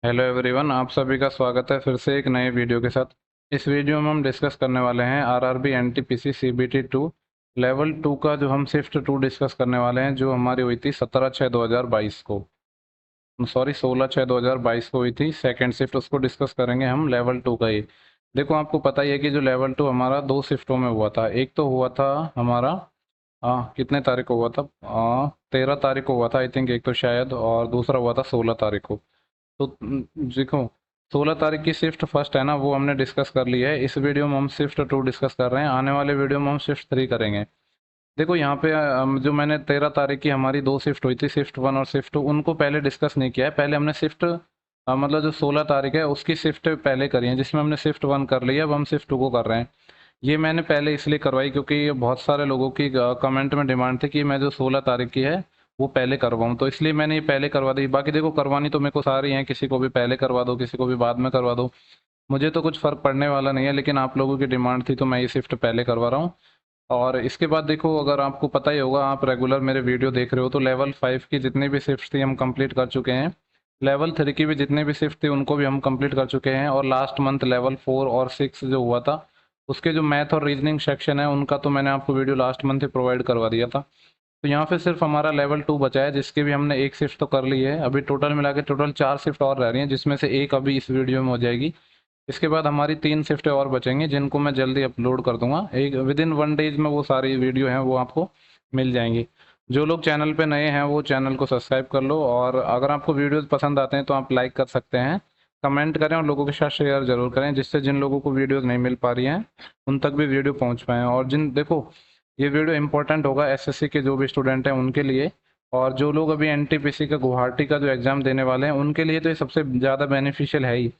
Hello everyone, आप सभी का स्वागत है फिर से एक नए वीडियो के साथ। इस वीडियो में हम डिस्कस करने वाले हैं आरआरबी एनटीपीसी सीबीटी 2 लेवल 2 का जो हम शिफ्ट 2 डिस्कस करने वाले हैं, जो हमारी हुई थी 17/6/2022 को। सॉरी, 16/6/2022 को हुई थी सेकंड शिफ्ट। उसको डिस्कस करेंगे हम लेवल 2 का ही। देखो, आपको पता ही है कि जो लेवल 2 हमारा दो शिफ्टों में हुआ था। एक तो हुआ था हमारा कितने तारीख को हुआ था? 13 तारीख को हुआ था आई थिंक, एक तो शायद, और दूसरा हुआ था 16 तारीख को। तो देखो, 16 तारीख की शिफ्ट फर्स्ट है ना, वो हमने डिस्कस कर ली है। इस वीडियो में हम शिफ्ट 2 डिस्कस कर रहे हैं। आने वाले वीडियो में हम शिफ्ट 3 करेंगे। देखो यहाँ पे जो मैंने 13 तारीख की हमारी दो शिफ्ट हुई थी, शिफ्ट 1 और शिफ्ट 2, उनको पहले डिस्कस नहीं किया है। पहले हमने शिफ्ट मतलब जो 16 तारीख है उसकी शिफ्ट पहले करी है, जिसमें हमने शिफ्ट 1 कर ली है। अब हम शिफ्ट 2 को कर रहे हैं। ये मैंने पहले इसलिए करवाई क्योंकि बहुत सारे लोगों की कमेंट में डिमांड थी कि मैं जो 16 तारीख की है वो पहले करवाऊँ, तो इसलिए मैंने ये पहले करवा दी। बाकी देखो, करवानी तो मेरे को सारी हैं, किसी को भी पहले करवा दो, किसी को भी बाद में करवा दो, मुझे तो कुछ फ़र्क पड़ने वाला नहीं है। लेकिन आप लोगों की डिमांड थी तो मैं ये शिफ्ट पहले करवा रहा हूँ। और इसके बाद देखो, अगर आपको पता ही होगा, आप रेगुलर मेरे वीडियो देख रहे हो, तो लेवल 5 की जितनी भी शिफ्ट थी हम कंप्लीट कर चुके हैं। लेवल 3 की भी जितनी भी शिफ्ट थी उनको भी हम कंप्लीट कर चुके हैं। और लास्ट मंथ लेवल 4 और 6 जो हुआ था, उसके जो मैथ और रीजनिंग सेक्शन है उनका तो मैंने आपको वीडियो लास्ट मंथ ही प्रोवाइड करवा दिया था। तो यहाँ पे सिर्फ हमारा लेवल 2 बचा है, जिसकी भी हमने एक शिफ्ट तो कर ली है। अभी टोटल मिला के टोटल 4 शिफ्ट और रह रही हैं, जिसमें से एक अभी इस वीडियो में हो जाएगी। इसके बाद हमारी 3 शिफ्टें और बचेंगी, जिनको मैं जल्दी अपलोड कर दूंगा। एक विद इन 1 डेज में वो सारी वीडियो हैं वो आपको मिल जाएंगी। जो लोग चैनल पे नए हैं वो चैनल को सब्सक्राइब कर लो, और अगर आपको वीडियोस पसंद आते हैं तो आप लाइक कर सकते हैं, कमेंट करें और लोगों के साथ शेयर जरूर करें, जिससे जिन लोगों को वीडियोस नहीं मिल पा रही हैं उन तक भी वीडियो पहुंच पाएँ। और जिन देखो, ये वीडियो इंपॉर्टेंट होगा एसएससी के जो भी स्टूडेंट हैं उनके लिए, और जो लोग अभी एनटीपीसी का गुवाहाटी का जो एग्ज़ाम देने वाले हैं उनके लिए तो ये सबसे ज़्यादा बेनिफिशियल है ही।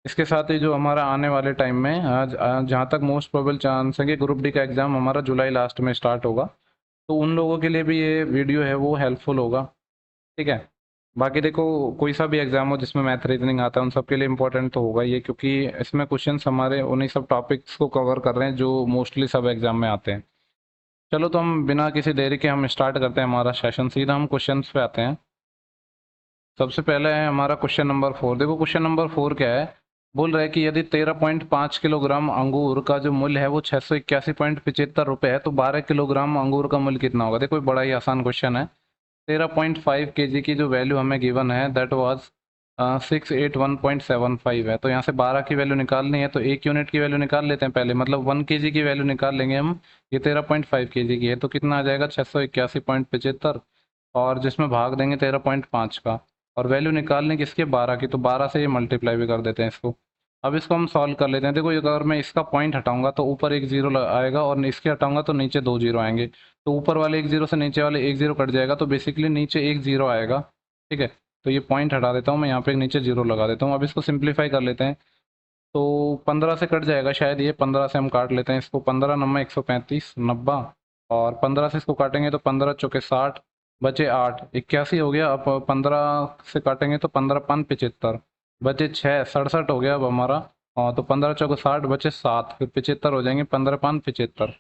इसके साथ ही जो हमारा आने वाले टाइम में आज जहाँ तक मोस्ट प्रोबेबल चांस है कि ग्रुप डी का एग्ज़ाम हमारा जुलाई लास्ट में स्टार्ट होगा, तो उन लोगों के लिए भी ये वीडियो है वो हेल्पफुल होगा। ठीक है। बाकी देखो, कोई सा भी एग्ज़ाम हो जिसमें मैथ रीजनिंग आता है उन सब के लिए इंपॉर्टेंट तो होगा ये, क्योंकि इसमें क्वेश्चंस हमारे उन्हीं सब टॉपिक्स को कवर कर रहे हैं जो मोस्टली सब एग्ज़ाम में आते हैं। चलो, तो हम बिना किसी देरी के हम स्टार्ट करते हैं हमारा सेशन। सीधा हम क्वेश्चंस पे आते हैं। सबसे पहले है हमारा क्वेश्चन नंबर 4। देखो, क्वेश्चन नंबर 4 क्या है। बोल रहा है कि यदि 13.5 किलोग्राम अंगूर का जो मूल्य है वो 681.75 रुपये है, तो 12 किलोग्राम अंगूर का मूल्य कितना होगा? देखो, ये बड़ा ही आसान क्वेश्चन है। 13.5 kg की जो वैल्यू हमें गिवन है दैट वाज 681.75 है। तो यहाँ से 12 की वैल्यू निकालनी है, तो एक यूनिट की वैल्यू निकाल लेते हैं पहले, मतलब 1 kg की वैल्यू निकाल लेंगे हम। ये 13.5 kg की है तो कितना आ जाएगा? 681.75, और जिसमें भाग देंगे 13.5 का। और वैल्यू निकालने किसकी? 12 की, तो 12 से ये मल्टीप्लाई भी कर देते हैं इसको। अब इसको हम सॉल्व कर लेते हैं। देखो, अगर मैं इसका पॉइंट हटाऊंगा तो ऊपर एक जीरो आएगा, और इसके हटाऊंगा तो नीचे दो जीरो आएंगे। तो ऊपर वाले एक जीरो से नीचे वाले एक जीरो कट जाएगा, तो बेसिकली नीचे एक जीरो आएगा। ठीक है। तो ये पॉइंट हटा देता हूँ मैं, यहाँ पे नीचे जीरो लगा देता हूँ। अब इसको सिंप्लीफाई कर लेते हैं। तो 15 से कट जाएगा शायद, ये 15 से हम काट लेते हैं इसको। 15 नम्बर 135 90, और 15 से इसको काटेंगे तो 15 चौके 60, बचे 8 81 हो गया। अब 15 से काटेंगे तो 15 पाँच 75, बचे 6 67 हो गया अब हमारा। तो 15 चौके 60, बचे 7, फिर 75 हो जाएंगे, 15 पाँच 75।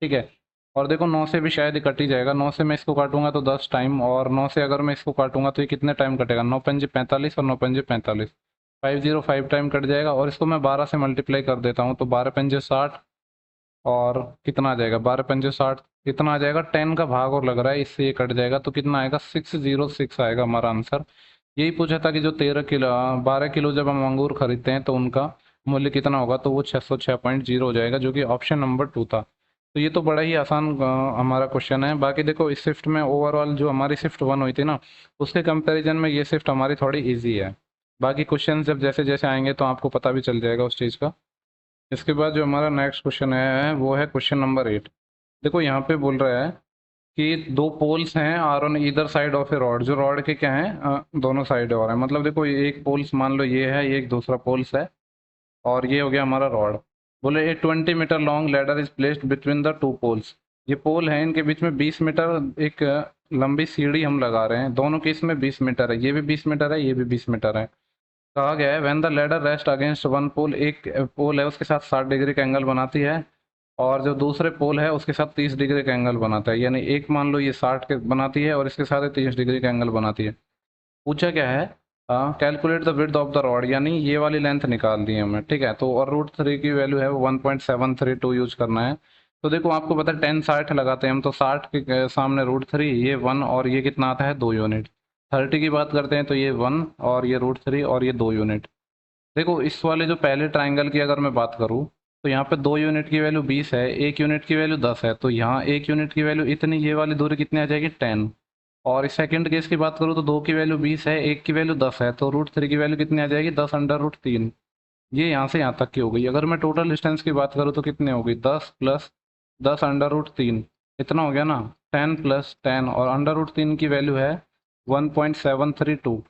ठीक है। और देखो, 9 से भी शायद ये कट ही जाएगा। 9 से मैं इसको काटूंगा तो 10 टाइम, और 9 से अगर मैं इसको काटूंगा तो ये कितने टाइम कटेगा? 9 पंजे 45 और 9 पंजे 45, 505 टाइम कट जाएगा। और इसको मैं 12 से मल्टीप्लाई कर देता हूँ, तो 12 पंजे 60, और कितना आ जाएगा? 12 पंजे 60, कितना आ जाएगा? 10 का भाग और लग रहा है, इससे ये कट जाएगा, तो कितना आएगा? 606 आएगा हमारा आंसर। यही पूछा था कि जो 13 किलो 12 किलो जब हम अंगूर खरीदते हैं तो उनका मूल्य कितना होगा, तो वो 606.0 हो जाएगा, जो कि ऑप्शन नंबर 2 था। तो ये तो बड़ा ही आसान हमारा क्वेश्चन है। बाकी देखो, इस शिफ्ट में ओवरऑल जो हमारी शिफ्ट 1 हुई थी ना, उसके कंपैरिजन में ये शिफ्ट हमारी थोड़ी इजी है। बाकी क्वेश्चन जब जैसे जैसे आएंगे तो आपको पता भी चल जाएगा उस चीज़ का। इसके बाद जो हमारा नेक्स्ट क्वेश्चन है वो है क्वेश्चन नंबर 8। देखो, यहाँ पे बोल रहा है कि दो पोल्स हैं are on either side of a rod. जो रॉड के क्या हैं, दोनों साइड और है। मतलब देखो, ये एक पोल्स मान लो ये है, ये एक दूसरा पोल्स है, और ये हो गया हमारा रॉड। बोले a 20 metre long ladder is placed between the two poles. ये पोल है, इनके बीच में 20 मीटर एक लंबी सीढ़ी हम लगा रहे हैं। दोनों केस में 20 मीटर है, ये भी 20 मीटर है, ये भी 20 मीटर है। कहा गया है when the ladder rest against one pole, एक पोल है उसके साथ 60 डिग्री का एंगल बनाती है, और जो दूसरे पोल है उसके साथ 30 डिग्री का एंगल बनाता है। यानी एक मान लो ये 60 के बनाती है और इसके साथ 30 डिग्री का एंगल बनाती है। पूछा क्या है calculate the width of the rod, यानी ये वाली लेंथ निकाल दी हमें, ठीक है। तो और √3 की वैल्यू है 1.732 यूज करना है। तो देखो आपको पता है 10 60 लगाते हैं हम, तो 60 के सामने √3, ये 1 और ये कितना आता है 2 यूनिट। 30 की बात करते हैं तो ये 1 और ये √3 और ये 2 यूनिट। देखो इस वाले जो पहले ट्राइंगल की अगर मैं बात करूँ, तो यहाँ पे 2 यूनिट की वैल्यू 20 है, 1 यूनिट की वैल्यू 10 है, तो यहाँ 1 यूनिट की वैल्यू इतनी, ये वाली दूरी कितनी आ जाएगी 10। और इस सेकंड केस की बात करूँ तो 2 की वैल्यू 20 है, 1 की वैल्यू 10 है, तो √3 की वैल्यू कितनी आ जाएगी 10 √3। ये यहाँ से यहाँ तक की हो गई। अगर मैं टोटल डिस्टेंस की बात करूँ तो कितनी होगी 10 प्लस 10 √3, इतना हो गया ना 10 प्लस 10, और √3 की वैल्यू है 1.732।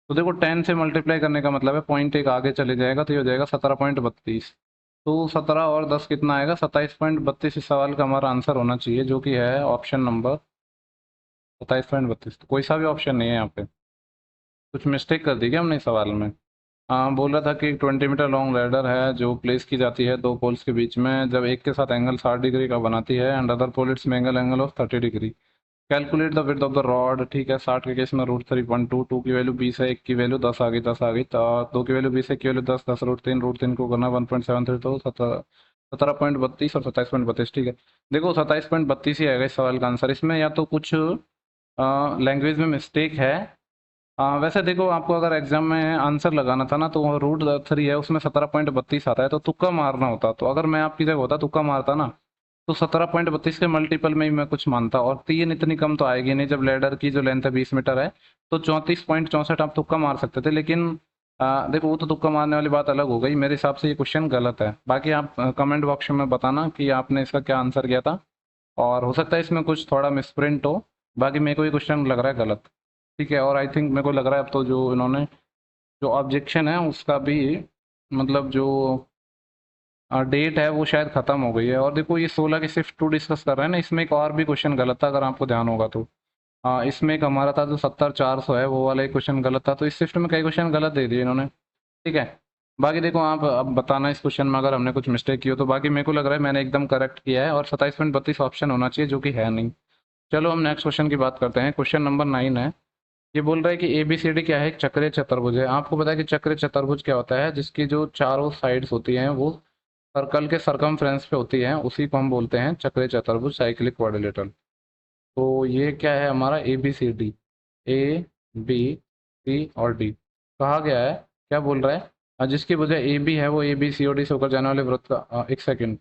तो देखो 10 से मल्टीप्लाई करने का मतलब है पॉइंट एक आगे चले जाएगा, तो ये हो जाएगा 17.32। तो 17 और 10 कितना आएगा 27.32। इस सवाल का हमारा आंसर होना चाहिए, जो कि है ऑप्शन नंबर 27.32। तो कोई सा भी ऑप्शन नहीं है यहाँ पे, कुछ मिस्टेक कर दी क्या हमने इस सवाल में। हाँ, बोल रहा था कि 20 मीटर लॉन्ग लैडर है जो प्लेस की जाती है दो पोल्स के बीच में, जब एक के साथ एंगल 60 डिग्री का बनाती है and other pole its angle of 30 degree. Calculate the width of the rod, ठीक है। 60 के केस में √3.2, 2 की वैल्यू 20 है, 1 की वैल्यू 10 आ गई, 10 आ गई, तो 2 की वैल्यू 20 है, 1 की वैल्यू 10, 10 √3 को करना 1.73, तो 17.32 और 27.32, ठीक है। देखो 27.32 ही आएगा इस सवाल का आंसर। इसमें या तो कुछ लैंग्वेज में मिस्टेक है। वैसे देखो आपको अगर एग्जाम में आंसर लगाना था ना, तो √3 है उसमें 17.32 आता है, तो तुक्का मारना होता। तो अगर मैं आपकी जगह होता तुक्का मारता ना, तो 17.32 के मल्टीपल में ही मैं कुछ मानता, और 3 इतनी कम तो आएगी नहीं, जब लेडर की जो लेंथ है 20 मीटर है। तो 34.64 आप तुक्का मार सकते थे, लेकिन देखो वो तो तुक्का मारने वाली बात अलग हो गई। मेरे हिसाब से ये क्वेश्चन गलत है। बाकी आप कमेंट बॉक्स में बताना कि आपने इसका क्या आंसर किया था, और हो सकता है इसमें कुछ थोड़ा मिसप्रिंट हो। बाकी मेरे को ये क्वेश्चन लग रहा है गलत, ठीक है। और आई थिंक मेरे को लग रहा है अब तो जो इन्होंने जो ऑब्जेक्शन है उसका भी, मतलब जो डेट है वो शायद खत्म हो गई है। और देखो ये 16 की सिर्फ 2 डिस्कस कर रहे हैं ना, इसमें एक और भी क्वेश्चन गलत था अगर आपको ध्यान होगा तो। इसमें एक हमारा था जो 70 400 है, वो वाला एक क्वेश्चन गलत था। तो इस शिफ्ट में कई क्वेश्चन गलत दे दिए इन्होंने, ठीक है। बाकी देखो आप अब बताना इस क्वेश्चन में अगर हमने कुछ मिस्टेक की हो तो। बाकी मेरे को लग रहा है मैंने एकदम करेक्ट किया है, और 27.32 ऑप्शन होना चाहिए, जो कि है नहीं। चलो हम नेक्स्ट क्वेश्चन की बात करते हैं। क्वेश्चन नंबर 9 है। ये बोल रहा है कि ABCD क्या है, एक चक्रीय चतुर्भुज है। आपको पता है कि चक्रीय चतुर्भुज क्या होता है, जिसकी जो चारों साइड्स होती हैं वो सर्कल के सरकमफ्रेंस पे होती हैं, उसी को हम बोलते हैं चक्रीय चतुर्भुज, साइक्लिक क्वाड्रिलेटरल। तो ये क्या है हमारा ABCD, A B C और D कहा गया है। क्या बोल रहा है, जिसकी वजह AB है वो ABCOD से होकर जाने वाले वृत्त का एक सेकंड,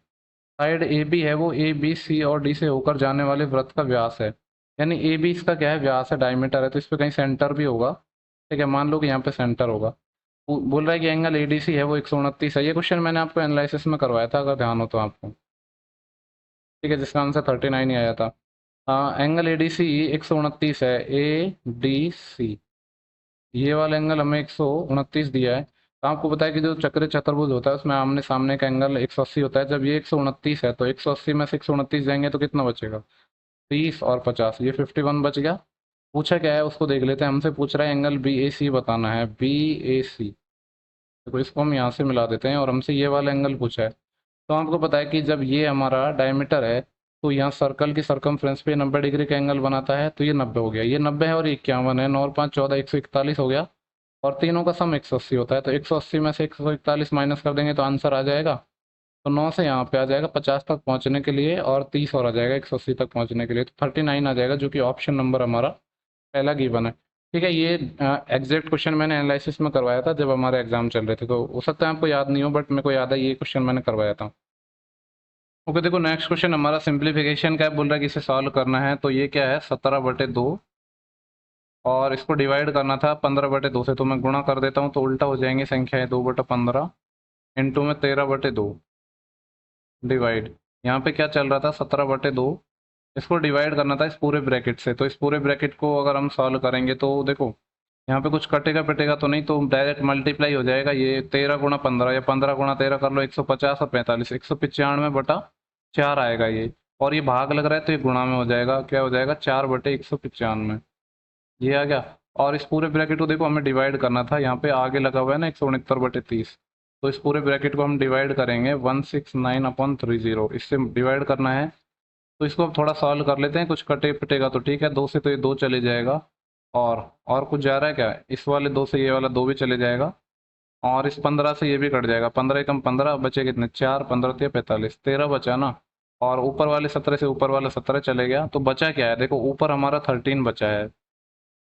साइड AB है वो ABC और D से होकर जाने वाले वृत्त का व्यास है। यानी AB इसका क्या है, व्यास है, डायमीटर है, तो इस पे कहीं सेंटर भी होगा, ठीक है। मान लो कि यहाँ पे सेंटर होगा। बोल रहा है कि एंगल ADC है वो 129 है। ये क्वेश्चन मैंने आपको एनालिसिस में करवाया था अगर ध्यान हो तो आपको, ठीक है, जिसका आंसर 39 ही आया था। एंगल ADC 129 है, ADC ये वाला एंगल हमें 129 दिया है। तो आपको पता है कि जो चक्र चतुर्भुज होता है उसमें आमने सामने का एंगल 180 होता है। जब ये 129 है तो 180 में से 129 जाएंगे तो कितना बचेगा, 30 और 50, ये 51 बच गया। पूछा क्या है उसको देख लेते हैं। हमसे पूछ रहा है एंगल BAC बताना है, BAC। देखो इसको हम यहाँ से मिला देते हैं, और हमसे ये वाला एंगल पूछा है। तो आपको पता है कि जब ये हमारा डायमीटर है, तो यहाँ सर्कल की सरकमफ्रेंस पे 90 डिग्री का एंगल बनाता है, तो ये 90 हो गया, ये 90 है, और ये 51 है, 9 और 5 14, 141 हो गया। और तीनों का सम 180 होता है, तो 180 में से 141 माइनस कर देंगे तो आंसर आ जाएगा। तो 9 से यहाँ पे आ जाएगा 50 तक पहुँचने के लिए, और 30 और आ जाएगा 180 तक पहुँचने के लिए, तो 39 आ जाएगा, जो कि ऑप्शन नंबर हमारा पहला गिवन है, ठीक है। ये एग्जैक्ट क्वेश्चन मैंने एनालिसिस में करवाया था जब हमारे एग्जाम चल रहे थे, तो हो सकता है आपको याद नहीं हो, बट मेरे को याद है ये क्वेश्चन मैंने करवाया था। ओके, देखो नेक्स्ट क्वेश्चन हमारा सिंप्लीफिकेशन का है। बोल रहा है कि इसे सॉल्व करना है। तो ये क्या है 17/2, और इसको डिवाइड करना था 15/2 से, तो मैं गुणा कर देता हूँ तो उल्टा हो जाएंगे संख्याएं, 2/15 इंटू में 13/2 डिवाइड। यहाँ पे क्या चल रहा था 17/2, इसको डिवाइड करना था इस पूरे ब्रैकेट से। तो इस पूरे ब्रैकेट को अगर हम सॉल्व करेंगे तो देखो यहाँ पे कुछ कटेगा पिटेगा तो नहीं, तो डायरेक्ट मल्टीप्लाई हो जाएगा। ये 13 × 15 या 15 × 13 कर लो, 150 और 45, 195/4 आएगा ये। और ये भाग लग रहा है तो ये गुणा में हो जाएगा, क्या हो जाएगा 4/195, ये आ गया। और इस पूरे ब्रैकेट को देखो हमें डिवाइड करना था, यहाँ पे आगे लगा हुआ है ना 169/30, तो इस पूरे ब्रैकेट को हम डिवाइड करेंगे 169/30, इससे डिवाइड करना है। तो इसको अब थोड़ा सॉल्व कर लेते हैं, कुछ कटे पिटेगा तो ठीक है, 2 से तो ये 2 चले जाएगा, और कुछ जा रहा है क्या? इस वाले 2 से ये वाला 2 भी चले जाएगा, और इस 15 से ये भी कट जाएगा। 15 कम 15 बचे कितने? 4, 15 × 45, 13 बचा ना। और ऊपर वाले 17 से ऊपर वाला 17 चले गया, तो बचा क्या है? देखो ऊपर हमारा 13 बचा है,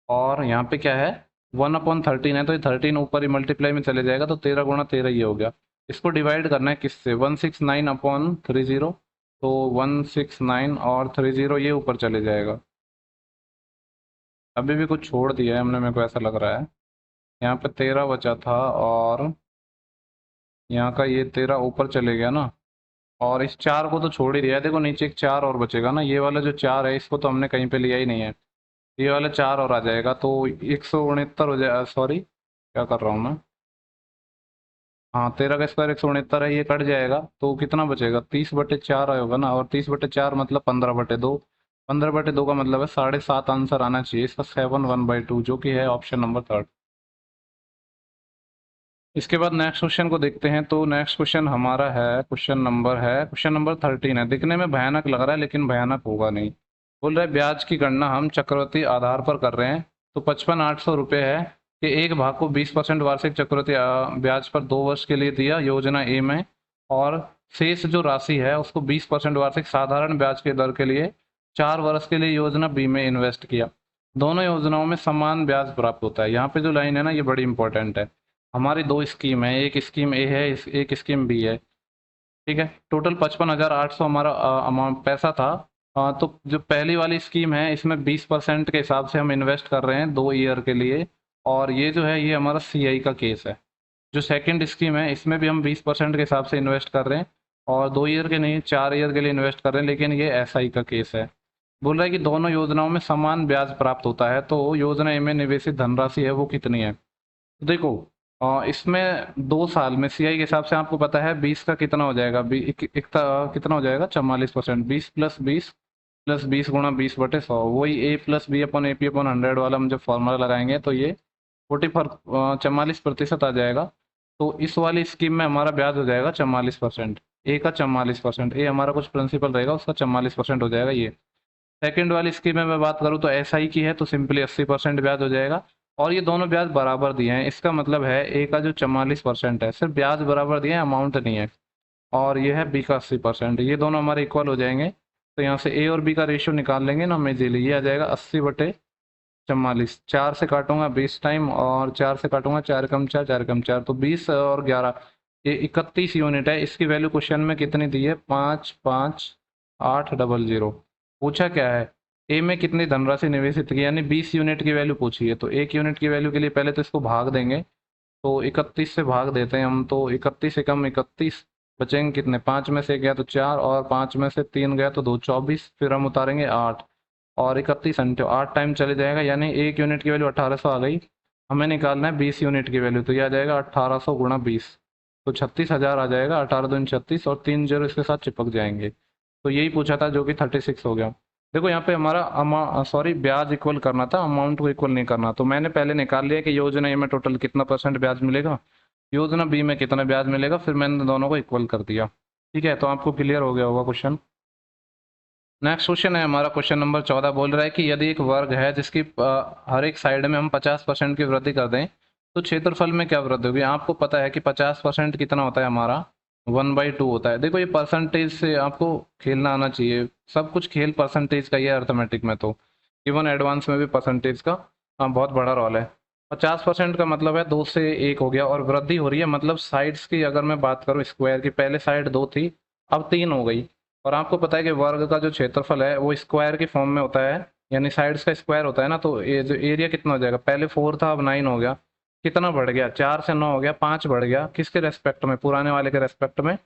और यहाँ पे क्या है? 1/13 है, तो ये 13 ऊपर ही मल्टीप्लाई में चले जाएगा, तो 13 × 13 ये हो गया। इसको डिवाइड करना है किससे? 169/30, तो 169 और 30 ये ऊपर चले जाएगा। अभी भी कुछ छोड़ दिया है हमने, मेरे को ऐसा लग रहा है। यहाँ पे 13 बचा था, और यहाँ का ये 13 ऊपर चले गया ना, और इस 4 को तो छोड़ ही दिया है। देखो नीचे एक 4 और बचेगा ना, ये वाला जो 4 है इसको तो हमने कहीं पे लिया ही नहीं है, ये वाला 4 और आ जाएगा, तो 169 हो जाए, सॉरी क्या कर रहा हूँ मैं। हाँ, 13 का स्क्वायर 169 है, ये कट जाएगा, तो कितना बचेगा? 30/4 होगा ना, और 30/4 मतलब 15/2। 15/2 का मतलब है 7.5 आंसर आना चाहिए इसका, 7/1/2, जो कि है ऑप्शन नंबर 3। इसके बाद नेक्स्ट क्वेश्चन को देखते हैं। तो नेक्स्ट क्वेश्चन हमारा है, क्वेश्चन नंबर 13 है। दिखने में भयानक लग रहा है, लेकिन भयानक होगा नहीं। बोल रहा है ब्याज की गणना हम चक्रवृद्धि आधार पर कर रहे हैं, तो 55,800 रुपये है कि एक भाग को 20% वार्षिक चक्रवृद्धि ब्याज पर 2 वर्ष के लिए दिया योजना ए में, और शेष जो राशि है उसको 20% वार्षिक साधारण ब्याज के दर के लिए 4 वर्ष के लिए योजना बी में इन्वेस्ट किया। दोनों योजनाओं में समान ब्याज प्राप्त होता है। यहाँ पे जो लाइन है ना, ये बड़ी इंपॉर्टेंट है। हमारी 2 स्कीम है, एक स्कीम ए है, एक स्कीम बी है। ठीक है, टोटल 55,800 हमारा अमाउंट पैसा था। तो जो पहली वाली स्कीम है इसमें 20% के हिसाब से हम इन्वेस्ट कर रहे हैं 2 ईयर के लिए, और ये जो है ये हमारा सीआई का केस है। जो सेकंड स्कीम है इसमें भी हम 20% के हिसाब से इन्वेस्ट कर रहे हैं, और 2 ईयर के नहीं 4 ईयर के लिए इन्वेस्ट कर रहे हैं, लेकिन ये एसआई का केस है। बोल रहा है कि दोनों योजनाओं में समान ब्याज प्राप्त होता है, तो योजना ए में निवेशित धनराशि है वो कितनी है? तो देखो इसमें 2 साल में सीआई के हिसाब से आपको पता है 20 का कितना हो जाएगा, कितना हो जाएगा? 44%। 20+20+20 × 20/100, वही A+B/AP/100 वाला हम जब फॉर्मूला लगाएंगे तो ये 44% आ जाएगा। तो इस वाली स्कीम में हमारा ब्याज हो जाएगा 44%, ए का 44%। ए हमारा कुछ प्रिंसिपल रहेगा, उसका 44% हो जाएगा ये। सेकंड वाली स्कीम में मैं बात करूँ तो एसआई की है, तो सिंपली 80% ब्याज हो जाएगा, और ये दोनों ब्याज बराबर दिए हैं। इसका मतलब है ए का जो 44% है सिर्फ ब्याज बराबर दिए हैं, अमाउंट नहीं है, और ये है बी का 80%। ये दोनों हमारे इक्वल हो जाएंगे, तो यहाँ से ए और बी का रेशियो निकाल लेंगे ना हम इजीली। ये आ जाएगा 80/44। 4 से काटूंगा 20 टाइम, और 4 से काटूंगा 4 कम 4, 4 कम 4, तो 20 और 11, ये 31 यूनिट है। इसकी वैल्यू क्वेश्चन में कितनी दी है? 55800। पूछा क्या है? ए में कितनी धनराशि निवेशित की, यानी 20 यूनिट की वैल्यू पूछी है। तो 1 यूनिट की वैल्यू के लिए पहले तो इसको भाग देंगे, तो 31 से भाग देते हैं हम, तो 31 से कम 31 बचेंगे कितने? 5 में से गया तो 4, और 5 में से 3 गया तो 2, 24, फिर हम उतारेंगे 8, और 31 अंटे 8 टाइम चले जाएगा, यानी 1 यूनिट की वैल्यू 1800 आ गई। हमें निकालना है 20 यूनिट की वैल्यू, तो यह आ जाएगा 1800 × 20, तो 36,000 आ जाएगा। 18 दूनी 36, और 3 जीरो इसके साथ चिपक जाएंगे। तो यही पूछा था, जो कि 36 हो गया। देखो यहाँ पे हमारा सॉरी ब्याज इक्वल करना था, अमाउंट को इक्वल नहीं करना। तो मैंने पहले निकाल लिया कि योजना ए में टोटल कितना % ब्याज मिलेगा, योजना बी में कितना ब्याज मिलेगा, फिर मैंने दोनों को इक्वल कर दिया। ठीक है, तो आपको क्लियर हो गया होगा क्वेश्चन। नेक्स्ट क्वेश्चन है हमारा, क्वेश्चन नंबर 14 बोल रहा है कि यदि एक वर्ग है जिसकी हर एक साइड में हम 50% की वृद्धि कर दें, तो क्षेत्रफल में क्या वृद्धि होगी? आपको पता है कि 50% कितना होता है हमारा? 1/2 होता है। देखो ये परसेंटेज से आपको खेलना आना चाहिए, सब कुछ खेल परसेंटेज का ही है अर्थमेटिक में, तो इवन एडवांस में भी परसेंटेज का बहुत बड़ा रोल है। 50% का मतलब है 2 से 1 हो गया, और वृद्धि हो रही है मतलब साइड्स की अगर मैं बात करूँ स्क्वायर की, पहले साइड 2 थी अब 3 हो गई। और आपको पता है कि वर्ग का जो क्षेत्रफल है वो स्क्वायर की फॉर्म में होता है, यानी साइड्स का स्क्वायर होता है ना, तो ये जो एरिया कितना हो जाएगा? पहले 4 था अब 9 हो गया, कितना बढ़ गया? 4 से 9 हो गया, 5 बढ़ गया। किसके रेस्पेक्ट में? पुराने वाले के रेस्पेक्ट में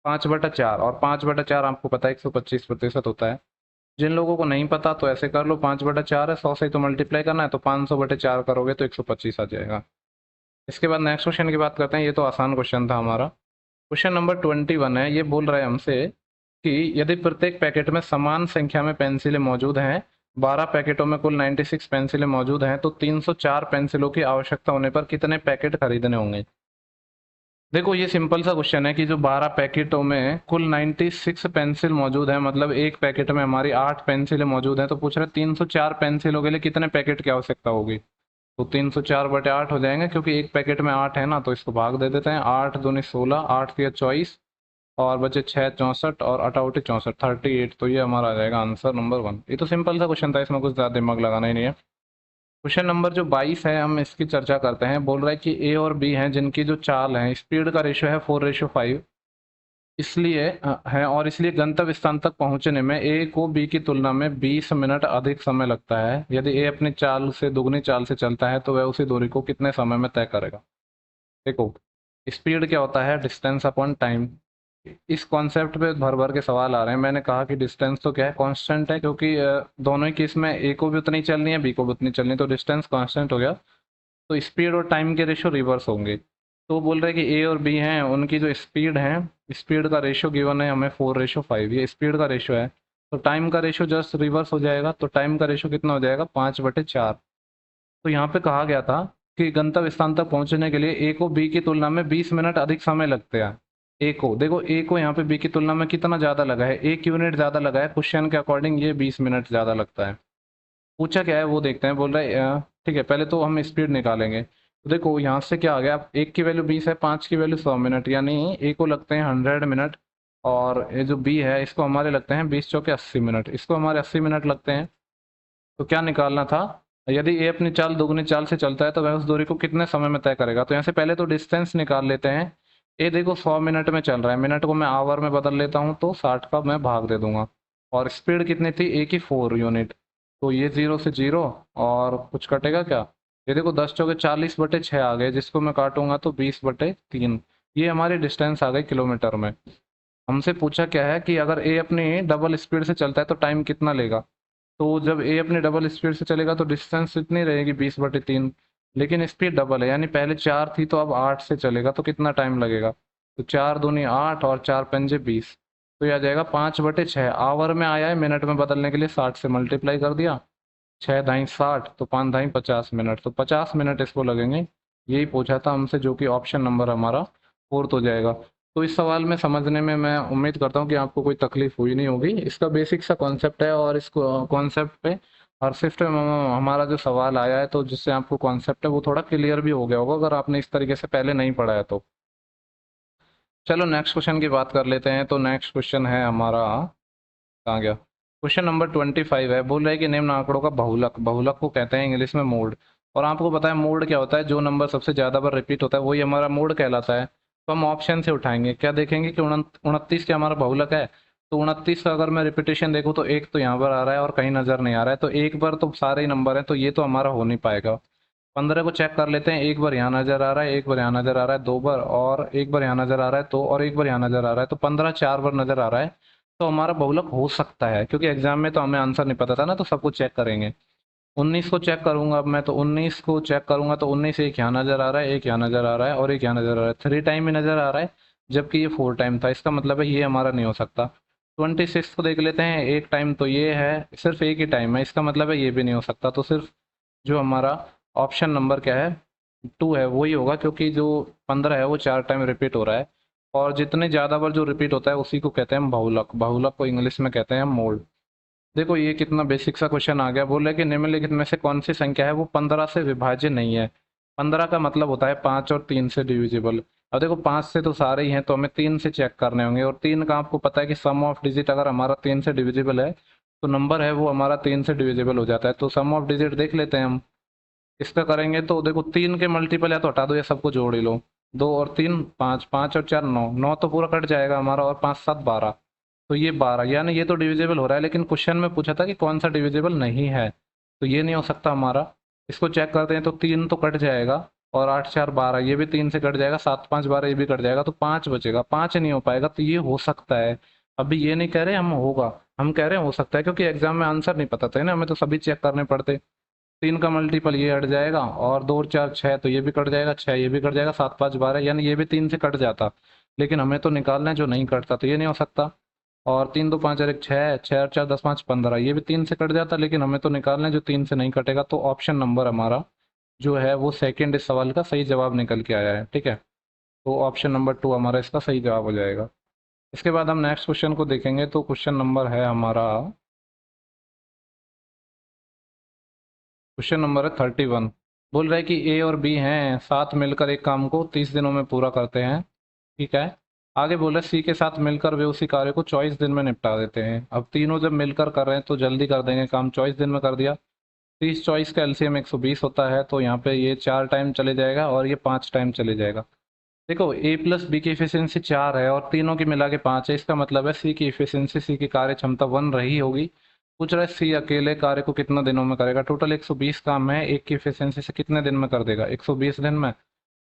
5/4, और 5/4 आपको पता है 125% होता है। जिन लोगों को नहीं पता तो ऐसे कर लो, 5/4 है, 100 से तो मल्टीप्लाई करना है, तो 500/4 करोगे तो 125 आ जाएगा। इसके बाद नेक्स्ट क्वेश्चन की बात करते हैं। ये तो आसान क्वेश्चन था हमारा। क्वेश्चन नंबर 21 है, ये बोल रहा है हमसे कि यदि प्रत्येक पैकेट में समान संख्या में पेंसिलें मौजूद हैं, 12 पैकेटों में कुल 96 पेंसिलें मौजूद हैं, तो 304 पेंसिलों की आवश्यकता होने पर कितने पैकेट खरीदने होंगे? देखो ये सिंपल सा क्वेश्चन है कि जो 12 पैकेटों में कुल 96 पेंसिल मौजूद है, मतलब एक पैकेट में हमारी 8 पेंसिलें मौजूद हैं, तो पूछ रहे 304 पेंसिलों के लिए कितने पैकेट की आवश्यकता होगी। तो 304/8 हो जाएंगे, क्योंकि एक पैकेट में 8 है ना, तो इसको भाग दे देते हैं। 8 दूनी 16, 8 तिया 24 और बचे 6 64 और अठाउटी 64, 38। तो ये हमारा आ जाएगा आंसर नंबर 1। ये तो सिंपल सा क्वेश्चन था, इसमें कुछ ज़्यादा दिमाग लगाना ही नहीं है। क्वेश्चन नंबर जो 22 है, हम इसकी चर्चा करते हैं। बोल रहा है कि ए और बी हैं जिनकी जो चाल है, स्पीड का रेशियो है 4:5, इसलिए है, और इसलिए गंतव्य स्थान तक पहुंचने में ए को बी की तुलना में 20 मिनट अधिक समय लगता है। यदि ए अपनी चाल से दुगनी चाल से चलता है तो वह उसी दूरी को कितने समय में तय करेगा। देखो, स्पीड क्या होता है, डिस्टेंस अपॉन टाइम। इस कॉन्सेप्ट पे भर भर के सवाल आ रहे हैं। मैंने कहा कि डिस्टेंस तो क्या है, कांस्टेंट है, क्योंकि दोनों ही केस में ए को भी उतनी चलनी है, बी को भी उतनी चलनी है, तो डिस्टेंस कांस्टेंट हो गया। तो स्पीड और टाइम के रेशियो रिवर्स होंगे। तो बोल रहे हैं कि ए और बी हैं, उनकी जो स्पीड है, स्पीड का रेशियो गिवन है हमें 4:5, ये स्पीड का रेशियो है। तो टाइम का रेशियो जस्ट रिवर्स हो जाएगा, तो टाइम का रेशियो कितना हो जाएगा, 5/4। तो यहाँ पे कहा गया था कि गंतव्य स्थान तक पहुंचने के लिए ए को बी की तुलना में 20 मिनट अधिक समय लगते हैं। ए को देखो, ए को यहाँ पे बी की तुलना में कितना ज़्यादा लगा है, 1 यूनिट ज़्यादा लगा है। क्वेश्चन के अकॉर्डिंग ये 20 मिनट ज़्यादा लगता है। पूछा क्या है वो देखते हैं। बोल रहे हैं ठीक है, पहले तो हम स्पीड निकालेंगे। तो देखो यहाँ से क्या आ गया, एक की वैल्यू 20 है, 5 की वैल्यू 100 मिनट, यानी ए को लगते हैं 100 मिनट, और ये जो बी है इसको हमारे लगते हैं 20 चौके 80 मिनट, इसको हमारे 80 मिनट लगते हैं। तो क्या निकालना था, यदि ए अपनी चाल दुगनी चाल से चलता है तो वह उस दूरी को कितने समय में तय करेगा। तो यहाँ से पहले तो डिस्टेंस निकाल लेते हैं। ए देखो 100 मिनट में चल रहा है, मिनट को मैं आवर में बदल लेता हूँ, तो 60 का मैं भाग दे दूंगा। और स्पीड कितनी थी, ए की 4 यूनिट। तो ये 0 से 0, और कुछ कटेगा क्या, ये देखो 10 चौके 40/6 आ गए, जिसको मैं काटूंगा तो 20/3। ये हमारी डिस्टेंस आ गई किलोमीटर में। हमसे पूछा क्या है कि अगर ए अपनी डबल स्पीड से चलता है तो टाइम कितना लेगा। तो जब ए अपनी डबल स्पीड से चलेगा तो डिस्टेंस इतनी रहेगी 20/3, लेकिन स्पीड डबल है, यानी पहले 4 थी तो अब 8 से चलेगा, तो कितना टाइम लगेगा। तो 4 दूनी 8 और 4 पंजे 20। तो यह आ जाएगा 5/6। आवर में आया है, मिनट में बदलने के लिए 60 से मल्टीप्लाई कर दिया। 6 दाई 60, तो 5 दाई 50 मिनट, तो 50 मिनट इसको लगेंगे। यही पूछा था हमसे, जो कि ऑप्शन नंबर हमारा 4th हो जाएगा। तो इस सवाल में समझने में मैं उम्मीद करता हूँ कि आपको कोई तकलीफ हुई नहीं होगी। इसका बेसिक सा कॉन्सेप्ट है, और इस कॉन्सेप्ट पे हर शिफ्ट में हमारा जो सवाल आया है, तो जिससे आपको कॉन्सेप्ट है वो थोड़ा क्लियर भी हो गया होगा, अगर आपने इस तरीके से पहले नहीं पढ़ा है तो। चलो नेक्स्ट क्वेश्चन की बात कर लेते हैं। तो नेक्स्ट क्वेश्चन है हमारा, कहाँ गया, क्वेश्चन नंबर 25 है। बोल रहे हैं कि निम्न आंकड़ों का बहुलक, बहुलक को कहते हैं इंग्लिश में मोड। और आपको पता है मोड क्या होता है, जो नंबर सबसे ज़्यादा बार रिपीट होता है वही हमारा मोड कहलाता है। तो हम ऑप्शन से उठाएंगे, क्या देखेंगे कि 29 क्या हमारा बहुलक है। तो 29 का अगर मैं रिपीटेशन देखूँ तो एक तो यहाँ पर आ रहा है और कहीं नज़र नहीं आ रहा है, तो एक बार तो सारे ही नंबर हैं, तो ये तो हमारा हो नहीं पाएगा। 15 को चेक कर लेते हैं, एक बार यहाँ नज़र आ रहा है, एक बार यहाँ नज़र आ रहा है, 2 बार, और एक बार यहाँ नज़र आ रहा है, तो और एक बार यहाँ नज़र आ रहा है, तो 15 4 बार नज़र आ रहा है। तो हमारा बहुलक हो सकता है, क्योंकि एग्जाम में तो हमें आंसर नहीं पता था ना, तो सब कुछ चेक करेंगे। 19 को चेक करूंगा अब मैं, तो 19 को चेक करूंगा तो 19 एक यहाँ नज़र आ रहा है, एक यहाँ नज़र आ रहा है, और एक यहाँ नज़र आ रहा है, 3 टाइम ही नज़र आ रहा है, जबकि ये 4 टाइम था। इसका मतलब है ये हमारा नहीं हो सकता। 26 को देख लेते हैं, एक टाइम तो ये है, सिर्फ एक ही टाइम है, इसका मतलब है ये भी नहीं हो सकता। तो सिर्फ जो हमारा ऑप्शन नंबर क्या है, 2 है, वही होगा, क्योंकि जो 15 है वो 4 टाइम रिपीट हो रहा है, और जितने ज़्यादा बार जो रिपीट होता है उसी को कहते हैं हम बहुलक। बहुलक को इंग्लिश में कहते हैं हम मोड। देखो ये कितना बेसिक सा क्वेश्चन आ गया। बोल रहे कि निम्नलिखित में से कौन सी संख्या है वो 15 से विभाज्य नहीं है। 15 का मतलब होता है 5 और 3 से डिविजिबल। अब देखो 5 से तो सारे ही हैं, तो हमें 3 से चेक करने होंगे, और 3 का आपको पता है कि सम ऑफ डिजिट अगर हमारा 3 से डिविजिबल है तो नंबर है वो हमारा 3 से डिविजिबल हो जाता है। तो सम ऑफ डिजिट देख लेते हैं हम। इसका करेंगे तो देखो 3 के मल्टीपल या तो हटा दो या सबको जोड़ ही लो। 2 और 3 5, 5 और 4 9, 9 तो पूरा कट जाएगा हमारा, और 5 7 12, तो ये 12, यानी ये तो डिविजिबल हो रहा है, लेकिन क्वेश्चन में पूछा था कि कौन सा डिविजिबल नहीं है, तो ये नहीं हो सकता हमारा। इसको चेक करते हैं, तो 3 तो कट जाएगा, और 8 4 12, ये भी 3 से कट जाएगा, 7 5 12 ये भी कट जाएगा, तो 5 बचेगा। 5 नहीं हो पाएगा, तो ये हो सकता है। अभी ये नहीं कह रहे हम होगा, हम कह रहे हैं हो सकता है, क्योंकि एग्जाम में आंसर नहीं पता था ना हमें, तो सभी चेक करने पड़ते। 3 का मल्टीपल ये हट जाएगा, और 2 और 4 6, तो ये भी कट जाएगा, 6 ये भी कट जाएगा, 7 5 12, यानी ये भी 3 से कट जाता, लेकिन हमें तो निकालना है जो नहीं कटता, तो ये नहीं हो सकता। और 3 2 5 और 1 6, 6 और 4 10 5 15, ये भी 3 से कट जाता, लेकिन हमें तो निकालना है जो 3 से नहीं कटेगा। तो ऑप्शन नंबर हमारा जो है वो सेकंड इस सवाल का सही जवाब निकल के आया है। ठीक है, तो ऑप्शन नंबर 2 हमारा इसका सही जवाब हो जाएगा। इसके बाद हम नेक्स्ट क्वेश्चन को देखेंगे। तो क्वेश्चन नंबर है हमारा, क्वेश्चन नंबर है 31। बोल रहा है कि ए और बी हैं, साथ मिलकर एक काम को 30 दिनों में पूरा करते हैं। ठीक है। आगे बोल रहा है सी के साथ मिलकर वे उसी कार्य को 24 दिन में निपटा देते हैं। अब तीनों जब मिलकर कर रहे हैं तो जल्दी कर देंगे काम, 24 दिन में कर दिया। 30 24 का एलसीएम 120 होता है, तो यहाँ पे ये 4 टाइम चले जाएगा और ये 5 टाइम चले जाएगा। देखो ए प्लस बी की इफिशियंसी 4 है और तीनों की मिला के 5 है, इसका मतलब है सी की इफिशियंसी, सी की कार्य क्षमता 1 रही होगी। पूछ रहा है सी अकेले कार्य को कितना दिनों में करेगा। टोटल 120 काम है, एक की इफिशियंसी से कितने दिन में कर देगा, 120 दिन में।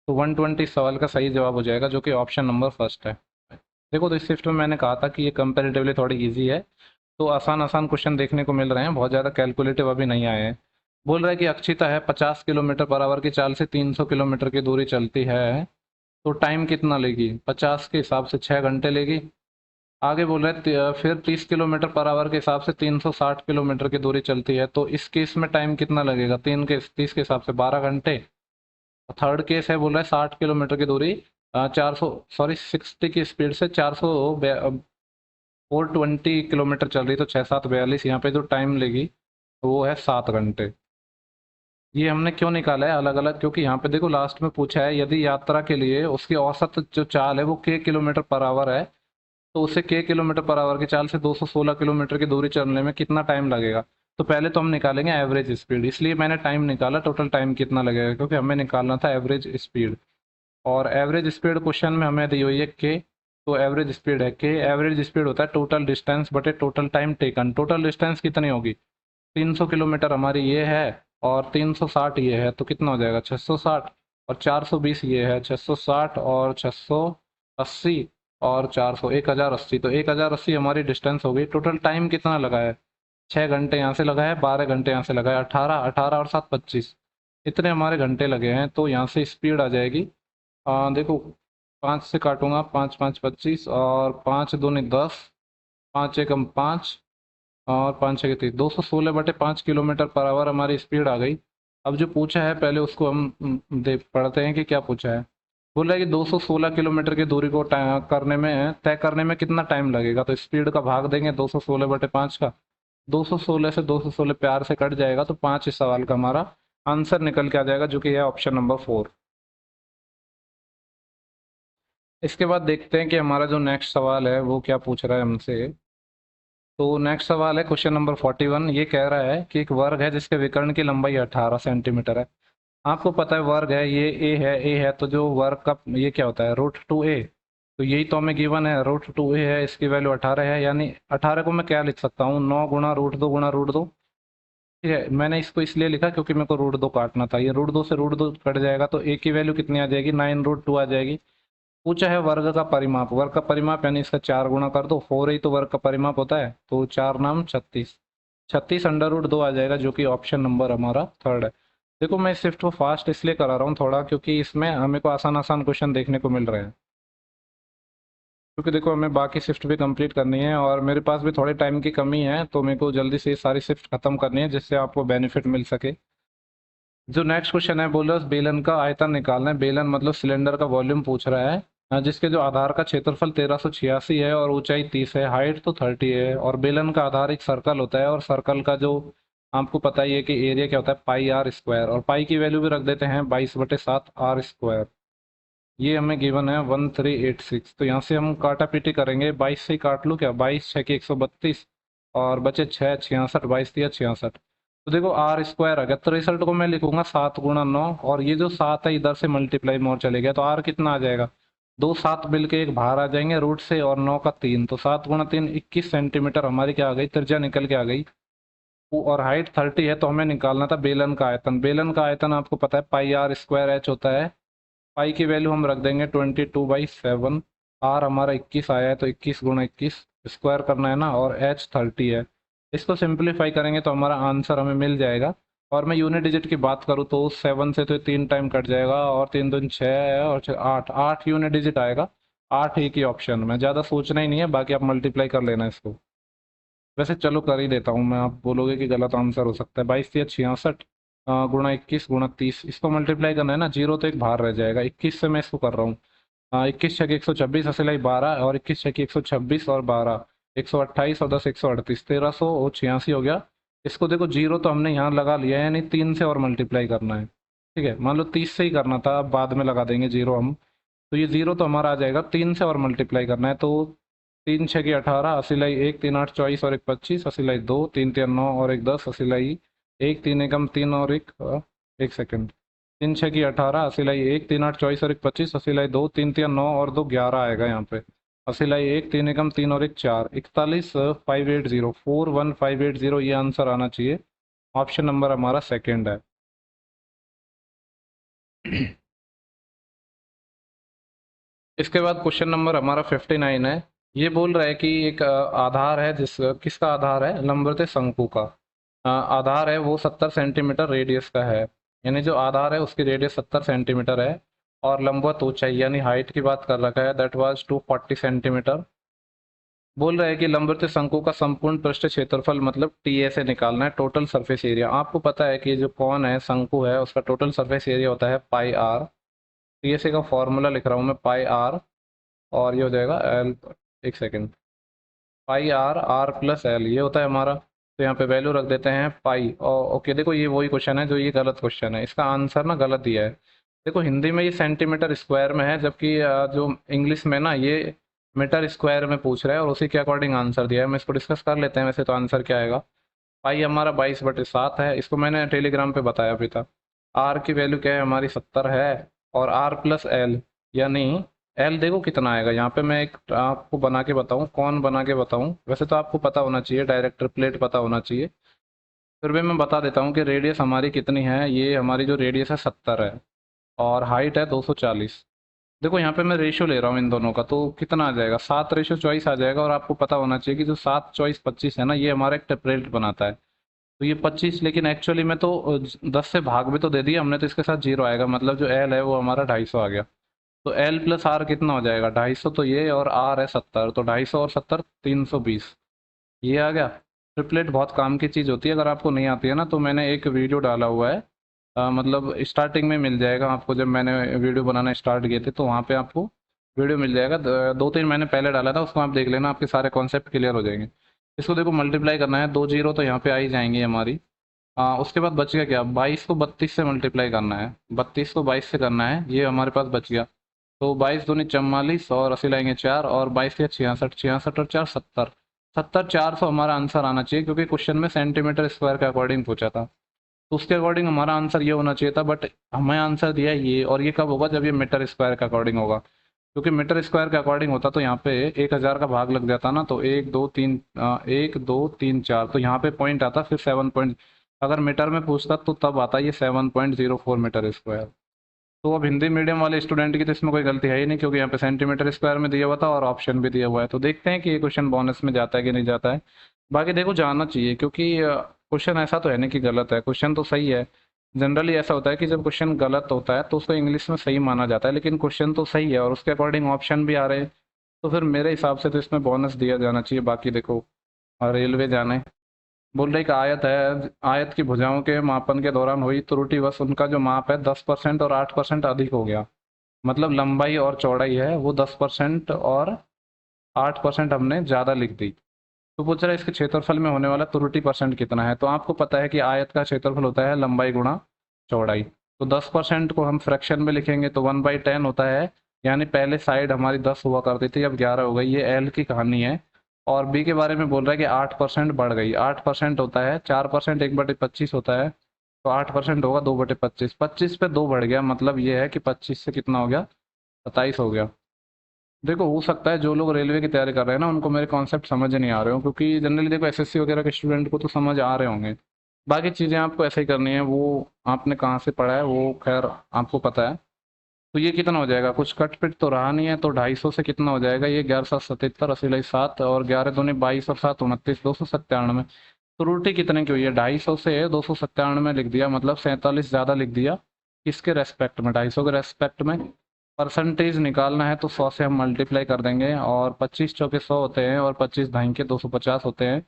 तो 120 सवाल का सही जवाब हो जाएगा, जो कि ऑप्शन नंबर फर्स्ट है। देखो तो इस शिफ्ट में मैंने कहा था कि ये कंपेरेटिवली थोड़ी ईजी है, तो आसान आसान क्वेश्चन देखने को मिल रहे हैं, बहुत ज़्यादा कैलकुलेटिव अभी नहीं आए हैं। बोल रहा है कि अक्षिता है 50 किलोमीटर पर आवर की चाल से 300 किलोमीटर की दूरी चलती है, तो टाइम कितना लेगी। 50 के हिसाब से 6 घंटे लेगी। आगे बोल रहे हैं फिर 30 किलोमीटर पर आवर के हिसाब से 360 किलोमीटर की दूरी चलती है, तो इस केस में टाइम कितना लगेगा। 30 के हिसाब से 12 घंटे। थर्ड केस है, बोल रहा है 60 किलोमीटर की दूरी 400 सॉरी 60 की स्पीड से 420 किलोमीटर चल रही, तो 6 7 42 यहाँ पे जो टाइम लेगी वो है 7 घंटे। ये हमने क्यों निकाला है अलग अलग, क्योंकि यहाँ पे देखो लास्ट में पूछा है यदि यात्रा के लिए उसकी औसत जो चाल है वो के किलोमीटर पर आवर है, तो उसे के किलोमीटर पर आवर की चाल से 216 किलोमीटर की दूरी चलने में कितना टाइम लगेगा। तो पहले तो हम निकालेंगे एवरेज स्पीड, इसलिए मैंने टाइम निकाला टोटल टाइम कितना लगेगा, क्योंकि हमें निकालना था एवरेज स्पीड। और एवरेज स्पीड क्वेश्चन में हमें दी हुई है के, तो एवरेज स्पीड है के। एवरेज स्पीड होता है टोटल डिस्टेंस बटे total time taken. Total distance कितनी होगी, 300 किलोमीटर हमारी ये है और 360 ये है, तो कितना हो जाएगा 660। और 420 ये है, 660 और 680 और 400 1080, तो 1080 हमारी डिस्टेंस हो गई। टोटल टाइम कितना लगा है, 6 घंटे यहाँ से लगा है, 12 घंटे यहाँ से लगा है, 18 18 और 7 25, इतने हमारे घंटे लगे हैं। तो यहाँ से स्पीड आ जाएगी, देखो 5 से काटूंगा, 5 5 25 और 5 दूनी 10, 5 एकम 5 और 5 छः 30, 216/5 किलोमीटर पर आवर हमारी स्पीड आ गई। अब जो पूछा है पहले उसको हम देख पढ़ते हैं कि क्या पूछा है। बोल रहा है कि 216 किलोमीटर की दूरी को तय करने में कितना टाइम लगेगा। तो स्पीड का भाग देंगे 216/5 का, 216 से 216 प्यार से कट जाएगा, तो 5 इस सवाल का हमारा आंसर निकल के आ जाएगा, जो कि है ऑप्शन नंबर 4। इसके बाद देखते हैं कि हमारा जो नेक्स्ट सवाल है वो क्या पूछ रहा है हमसे। तो नेक्स्ट सवाल है क्वेश्चन नंबर 41। ये कह रहा है कि एक वर्ग है जिसके विकर्ण की लंबाई 18 सेंटीमीटर है। आपको पता है वर्ग है, ये ए है, तो जो वर्ग का ये क्या होता है, √2a। तो यही तो हमें गिवन है, √2a है, इसकी वैल्यू 18 है, यानी 18 को मैं क्या लिख सकता हूँ, 9 गुणा √2 गुणा √2। ठीक है, मैंने इसको इसलिए लिखा क्योंकि मेरे को √2 काटना था। ये √2 से √2 कट जाएगा, तो a की वैल्यू कितनी आ जाएगी, 9√2 आ जाएगी। पूछा है वर्ग का परिमाप, वर्ग का परिमाप यानी इसका 4 गुना कर दो, 4 ही तो वर्ग का परिमाप होता है, तो 4 नाम 36, 36 √2 आ जाएगा, जो कि ऑप्शन नंबर हमारा थर्ड है। देखो मैं इस शिफ्ट को फास्ट इसलिए करा रहा हूँ थोड़ा, क्योंकि इसमें हमें को आसान आसान क्वेश्चन देखने को मिल रहे हैं, क्योंकि देखो हमें बाकी शिफ्ट भी कंप्लीट करनी है और मेरे पास भी थोड़े टाइम की कमी है, तो मेरे को जल्दी से ये सारी शिफ्ट खत्म करनी है जिससे आपको बेनिफिट मिल सके। जो नेक्स्ट क्वेश्चन है, बोल रहा है बेलन का आयतन निकालना है। बेलन मतलब सिलेंडर का वॉल्यूम पूछ रहा है, जिसके जो आधार का क्षेत्रफल 1386 है और ऊंचाई 30 है, हाइट तो 30 है, और बेलन का आधार एक सर्कल होता है, और सर्कल का जो आपको पता ही है कि एरिया क्या होता है, पाई आर स्क्वायर, और पाई की वैल्यू भी रख देते हैं 22/7 आर स्क्वायर। ये हमें गिवन है 1386। तो यहाँ से हम काटा पीटी करेंगे, 22 से ही काट लूँ क्या, 22 6 की 132 और बचे 6 66, 22 या 66। तो देखो आर स्क्वायर आ गया, तो रिजल्ट को मैं लिखूंगा 7 गुणा 9, और ये जो 7 है इधर से मल्टीप्लाई मोर चले गया, तो आर कितना आ जाएगा, दो 7 मिल के एक बाहर आ जाएंगे रूट से, और 9 का 3, तो 7 गुणा 3 21 सेंटीमीटर हमारी क्या आ गई, त्रिज्या निकल के आ गई। और हाइट 30 है, तो हमें निकालना था बेलन का आयतन। बेलन का आयतन आपको पता है पाई आर स्क्वायर एच होता है। पाई की वैल्यू हम रख देंगे 22/7, आर हमारा 21 आया है, तो 21 गुणा 21 स्क्वायर करना है ना, और एच 30 है। इसको सिंप्लीफाई करेंगे तो हमारा आंसर हमें मिल जाएगा। और मैं यूनिट डिजिट की बात करूँ तो 7 से तो 3 टाइम कट जाएगा, और 3 दूनी 6 और 8 8 यूनिट डिजिट आएगा। 8 ही की ऑप्शन में, ज़्यादा सोचना ही नहीं है, बाकी आप मल्टीप्लाई कर लेना इसको। वैसे चलो कर ही देता हूँ मैं, आप बोलोगे कि गलत आंसर हो सकता है। 22 या 66 गुणा 21 गुणा 30, इसको मल्टीप्लाई करना है ना, जीरो तो एक बाहर रह जाएगा, 21 से मैं इसको कर रहा हूँ, 21 छः 126 असिलाई 12 और 21 छः 126 और 12 128 और 10 138 1386 हो गया। इसको देखो जीरो तो हमने यहाँ लगा लिया है, यानी 3 से और मल्टीप्लाई करना है। ठीक है, मान लो 30 से ही करना था, अब बाद में लगा देंगे जीरो हम। तो ये जीरो तो हमारा आ जाएगा, 3 से और मल्टीप्लाई करना है। तो 3 छः की 18 असिलाई 1 3 8 24 और 1 25 असिलाई 2 3 3 9 और 1 10 असिलाई 1 3 एकम 3 और 1 सेकंड 3 छः की 18 असिलाई 1 3 8 24 और 1 25 असिलाई 2 3 3 9 और 2 11 आएगा यहाँ पे। असिलाई 1 3 एकम 3 और 1 4 41 580 41580 ये आंसर आना चाहिए। ऑप्शन नंबर हमारा सेकंड है। इसके बाद क्वेश्चन नंबर हमारा 59 है। ये बोल रहा है कि एक आधार है, किसका आधार है, लंबवत शंकु का। आधार है वो 70 सेंटीमीटर रेडियस का है, यानी जो आधार है उसकी रेडियस 70 सेंटीमीटर है। और लंबवत ऊंचाई यानी हाइट की बात कर रखा है, दैट वाज 240 सेंटीमीटर। बोल रहा है कि लंबवत शंकु का संपूर्ण पृष्ठ क्षेत्रफल मतलब टीए से निकालना है, टोटल सरफेस एरिया। आपको पता है कि जो कौन है, शंकु है, उसका टोटल सरफेस एरिया होता है पाई आर। टीएसए का फॉर्मूला लिख रहा हूँ मैं, पाई आर, और ये हो जाएगा एल, एक second, pi R R plus L, ये होता है हमारा। तो यहाँ पे वैल्यू रख देते हैं पाई। और ओके, देखो ये वही क्वेश्चन है जो, ये गलत क्वेश्चन है, इसका आंसर ना गलत दिया है। देखो हिंदी में ये सेंटीमीटर स्क्वायर में है, जबकि जो इंग्लिश में ना ये मीटर स्क्वायर में पूछ रहा है, और उसी के अकॉर्डिंग आंसर दिया है। मैं इसको डिस्कस कर लेते हैं वैसे तो आंसर क्या आएगा। पाई हमारा 22/7 है, इसको मैंने टेलीग्राम पे बताया भी था। आर की वैल्यू क्या है हमारी, 70 है। और आर प्लस एल, यानी एल देखो कितना आएगा। यहाँ पे मैं एक आपको बना के बताऊँ, कौन बना के बताऊँ, वैसे तो आपको पता होना चाहिए, डायरेक्टर प्लेट पता होना चाहिए, फिर भी मैं बता देता हूँ कि रेडियस हमारी कितनी है। ये हमारी जो रेडियस है 70 है, और हाइट है 240। देखो यहाँ पे मैं रेशियो ले रहा हूँ इन दोनों का, तो कितना आ जाएगा, 7:24 आ जाएगा। और आपको पता होना चाहिए कि जो 7 24 25 है ना, ये हमारा एक टेम्परेट बनाता है। तो ये 25, लेकिन एक्चुअली में तो 10 से भाग भी तो दे दिया हमने, तो इसके साथ जीरो आएगा, मतलब जो एल है वो हमारा 250 आ गया। तो एल प्लस आर कितना हो जाएगा, 250 तो ये, और आर है 70, तो 250 और 70 320, ये आ गया। ट्रिपलेट बहुत काम की चीज़ होती है, अगर आपको नहीं आती है ना तो मैंने एक वीडियो डाला हुआ है, मतलब स्टार्टिंग में मिल जाएगा आपको, जब मैंने वीडियो बनाना स्टार्ट किए थे तो वहाँ पे आपको वीडियो मिल जाएगा। 2-3 महीने पहले डाला था, उसको आप देख लेना, आपके सारे कॉन्सेप्ट क्लियर हो जाएंगे। इसको देखो मल्टीप्लाई करना है, 2 जीरो तो यहाँ पे आ ही जाएंगी हमारी। उसके बाद बच गया क्या, 22 को 32 से मल्टीप्लाई करना है, 32 को 22 से करना है, ये हमारे पास बच गया। तो 22 दूनी 44 और 80 लाएंगे 4, और 22 या 66, 66 और 4 70, 70 400 हमारा आंसर आना चाहिए, क्योंकि क्वेश्चन में सेंटीमीटर स्क्वायर के अकॉर्डिंग पूछा था। तो उसके अकॉर्डिंग हमारा आंसर ये होना चाहिए था, बट हमें आंसर दिया है ये, और ये कब होगा, जब ये मीटर स्क्वायर के अकॉर्डिंग होगा। क्योंकि मीटर स्क्वायर के अकॉर्डिंग होता तो यहाँ पे 1000 का भाग लग जाता ना, तो 1 2 3 तो यहाँ पे पॉइंट आता फिर 7 पॉइंट। अगर मीटर में पूछता तो तब आता ये 7.04 मीटर स्क्वायर। तो अब हिंदी मीडियम वाले स्टूडेंट की तो इसमें कोई गलती है ही नहीं, क्योंकि यहाँ पे सेंटीमीटर स्क्वायर में दिया हुआ था और ऑप्शन भी दिया हुआ है। तो देखते हैं कि ये क्वेश्चन बोनस में जाता है कि नहीं जाता है। बाकी देखो जाना चाहिए, क्योंकि क्वेश्चन ऐसा तो है नहीं कि गलत है, क्वेश्चन तो सही है। जनरली ऐसा होता है कि जब क्वेश्चन गलत होता है तो उसको इंग्लिश में सही माना जाता है, लेकिन क्वेश्चन तो सही है और उसके अकॉर्डिंग ऑप्शन भी आ रहे हैं, तो फिर मेरे हिसाब से तो इसमें बोनस दिया जाना चाहिए। बाकी देखो, रेलवे जाने, बोल रहे एक आयत है, आयत की भुजाओं के मापन के दौरान हुई त्रुटि बस उनका जो माप है 10% और 8% अधिक हो गया। मतलब लंबाई और चौड़ाई है वो 10% और 8% हमने ज़्यादा लिख दी। तो पूछ रहा है इसके क्षेत्रफल में होने वाला त्रुटि परसेंट कितना है। तो आपको पता है कि आयत का क्षेत्रफल होता है लंबाई गुणा चौड़ाई। तो 10% को हम फ्रैक्शन में लिखेंगे तो 1/10 होता है, यानी पहले साइड हमारी 10 हुआ करती थी, अब 11 हो गई। ये एल की कहानी है। और बी के बारे में बोल रहा है कि 8% बढ़ गई। 8% होता है 4%, 1/25 होता है, तो 8% होगा 2/25। 25 पे 2 बढ़ गया, मतलब ये है कि 25 से कितना हो गया, 27 हो गया। देखो हो सकता है जो लोग रेलवे की तैयारी कर रहे हैं ना उनको मेरे कॉन्सेप्ट समझ नहीं आ रहे हो, क्योंकि जनरली देखो एसएससी वगैरह के स्टूडेंट को तो समझ आ रहे होंगे। बाकी चीज़ें आपको ऐसे ही करनी है, वो आपने कहाँ से पढ़ा है वो खैर आपको पता है। तो ये कितना हो जाएगा, कुछ कट पिट तो रहा नहीं है, तो 250 से कितना हो जाएगा, ये 11 7 77 80 7 और 11 दूनी 22 और 7 29, 297। तो त्रुटि कितने की हुई है, 250 से 297 लिख दिया, मतलब 47 ज़्यादा लिख दिया। किसके रेस्पेक्ट में, 250 के रेस्पेक्ट में। परसेंटेज निकालना है तो 100 से हम मल्टीप्लाई कर देंगे, और 25 चौके 100 होते हैं, और 25 ढाई के 250 होते हैं।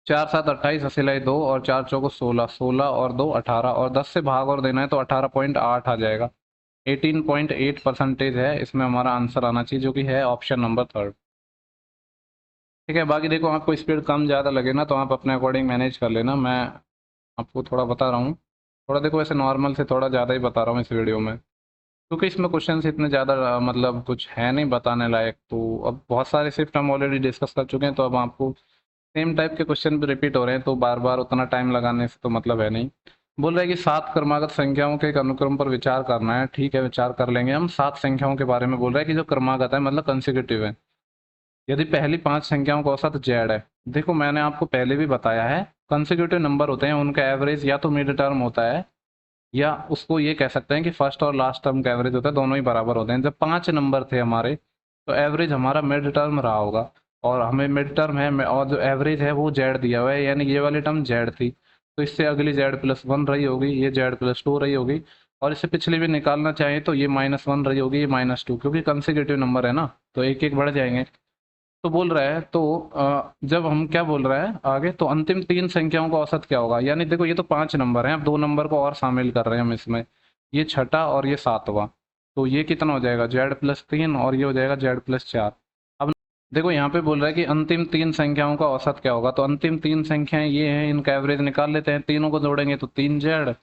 4 7 28 असिलाई 2 और 4 चौको 16, 16 और 2 18, और 10 से भाग और देना है तो 18.8 आ जाएगा। 18.8% है इसमें हमारा आंसर आना चाहिए, जो कि है ऑप्शन नंबर 3। ठीक है, बाकी देखो आपको स्पीड कम ज़्यादा लगे ना तो आप अपने अकॉर्डिंग मैनेज कर लेना। मैं आपको थोड़ा बता रहा हूँ, थोड़ा देखो वैसे नॉर्मल से थोड़ा ज़्यादा ही बता रहा हूँ इस वीडियो में, क्योंकि इसमें क्वेश्चंस इतने ज़्यादा मतलब कुछ है नहीं बताने लायक। तो अब बहुत सारे शिफ्ट हम ऑलरेडी डिस्कस कर चुके हैं, तो अब आपको सेम टाइप के क्वेश्चन भी रिपीट हो रहे हैं, तो बार बार उतना टाइम लगाने से तो मतलब है नहीं। बोल रहे हैं कि 7 क्रमागत संख्याओं के एक अनुक्रम पर विचार करना है। ठीक है, विचार कर लेंगे हम। 7 संख्याओं के बारे में बोल रहे हैं कि जो क्रमागत है मतलब कंसेक्यूटिव है। यदि पहली 5 संख्याओं का औसत जेड है, देखो मैंने आपको पहले भी बताया है, कंसेक्यूटिव नंबर होते हैं उनका एवरेज या तो मिड टर्म होता है, या उसको ये कह सकते हैं कि फर्स्ट और लास्ट टर्म का एवरेज होता है, दोनों ही बराबर होते हैं। जब 5 नंबर थे हमारे तो एवरेज हमारा मिड टर्म रहा होगा, और हमें मिड टर्म है और जो एवरेज है वो जेड दिया हुआ है, यानी ये वाली टर्म जेड थी, तो इससे अगली जेड+1 रही होगी, ये जेड+2 रही होगी, और इससे पिछली भी निकालना चाहें तो ये -1 रही होगी, ये -2, क्योंकि कंसेक्यूटिव नंबर है ना तो एक एक बढ़ जाएंगे। तो बोल रहा है तो जब हम क्या बोल रहा है आगे, तो अंतिम 3 संख्याओं का औसत क्या होगा। यानी देखो ये तो 5 नंबर हैं, अब 2 नंबर को और शामिल कर रहे हैं हम इसमें, ये छठा और ये 7वां। तो ये कितना हो जाएगा Z+3, और ये हो जाएगा Z+4। अब देखो यहाँ पे बोल रहा है कि अंतिम 3 संख्याओं का औसत क्या होगा, तो अंतिम 3 संख्याएं ये हैं, इनका एवरेज निकाल लेते हैं। तीनों को जोड़ेंगे तो 3Z,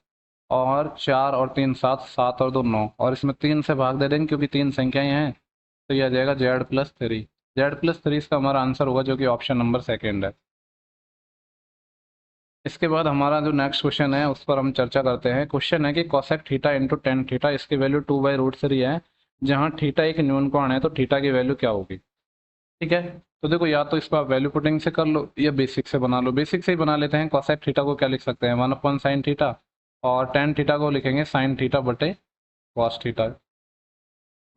और 4 और 3 7, 7 और 2 9, और इसमें 3 से भाग दे देंगे क्योंकि 3 संख्याएं हैं, तो यह आ जाएगा Z+3। Z+3 इसका हमारा आंसर होगा, जो कि ऑप्शन नंबर 2 है। इसके बाद हमारा जो नेक्स्ट क्वेश्चन है उस पर हम चर्चा करते हैं। क्वेश्चन है कि cosec theta into tan theta, इसकी वैल्यू 2/√3 है, जहां थीटा एक न्यून कोण है, तो थीटा की वैल्यू क्या होगी। ठीक है, तो देखो या तो इसको आप वैल्यू पुटिंग से कर लो या बेसिक से बना लो। बेसिक से ही बना लेते हैं। कोसेक थीटा को क्या लिख सकते हैं, 1/sin थीटा, और टेन थीटा को लिखेंगे sin थीटा बटे कॉस थीटा,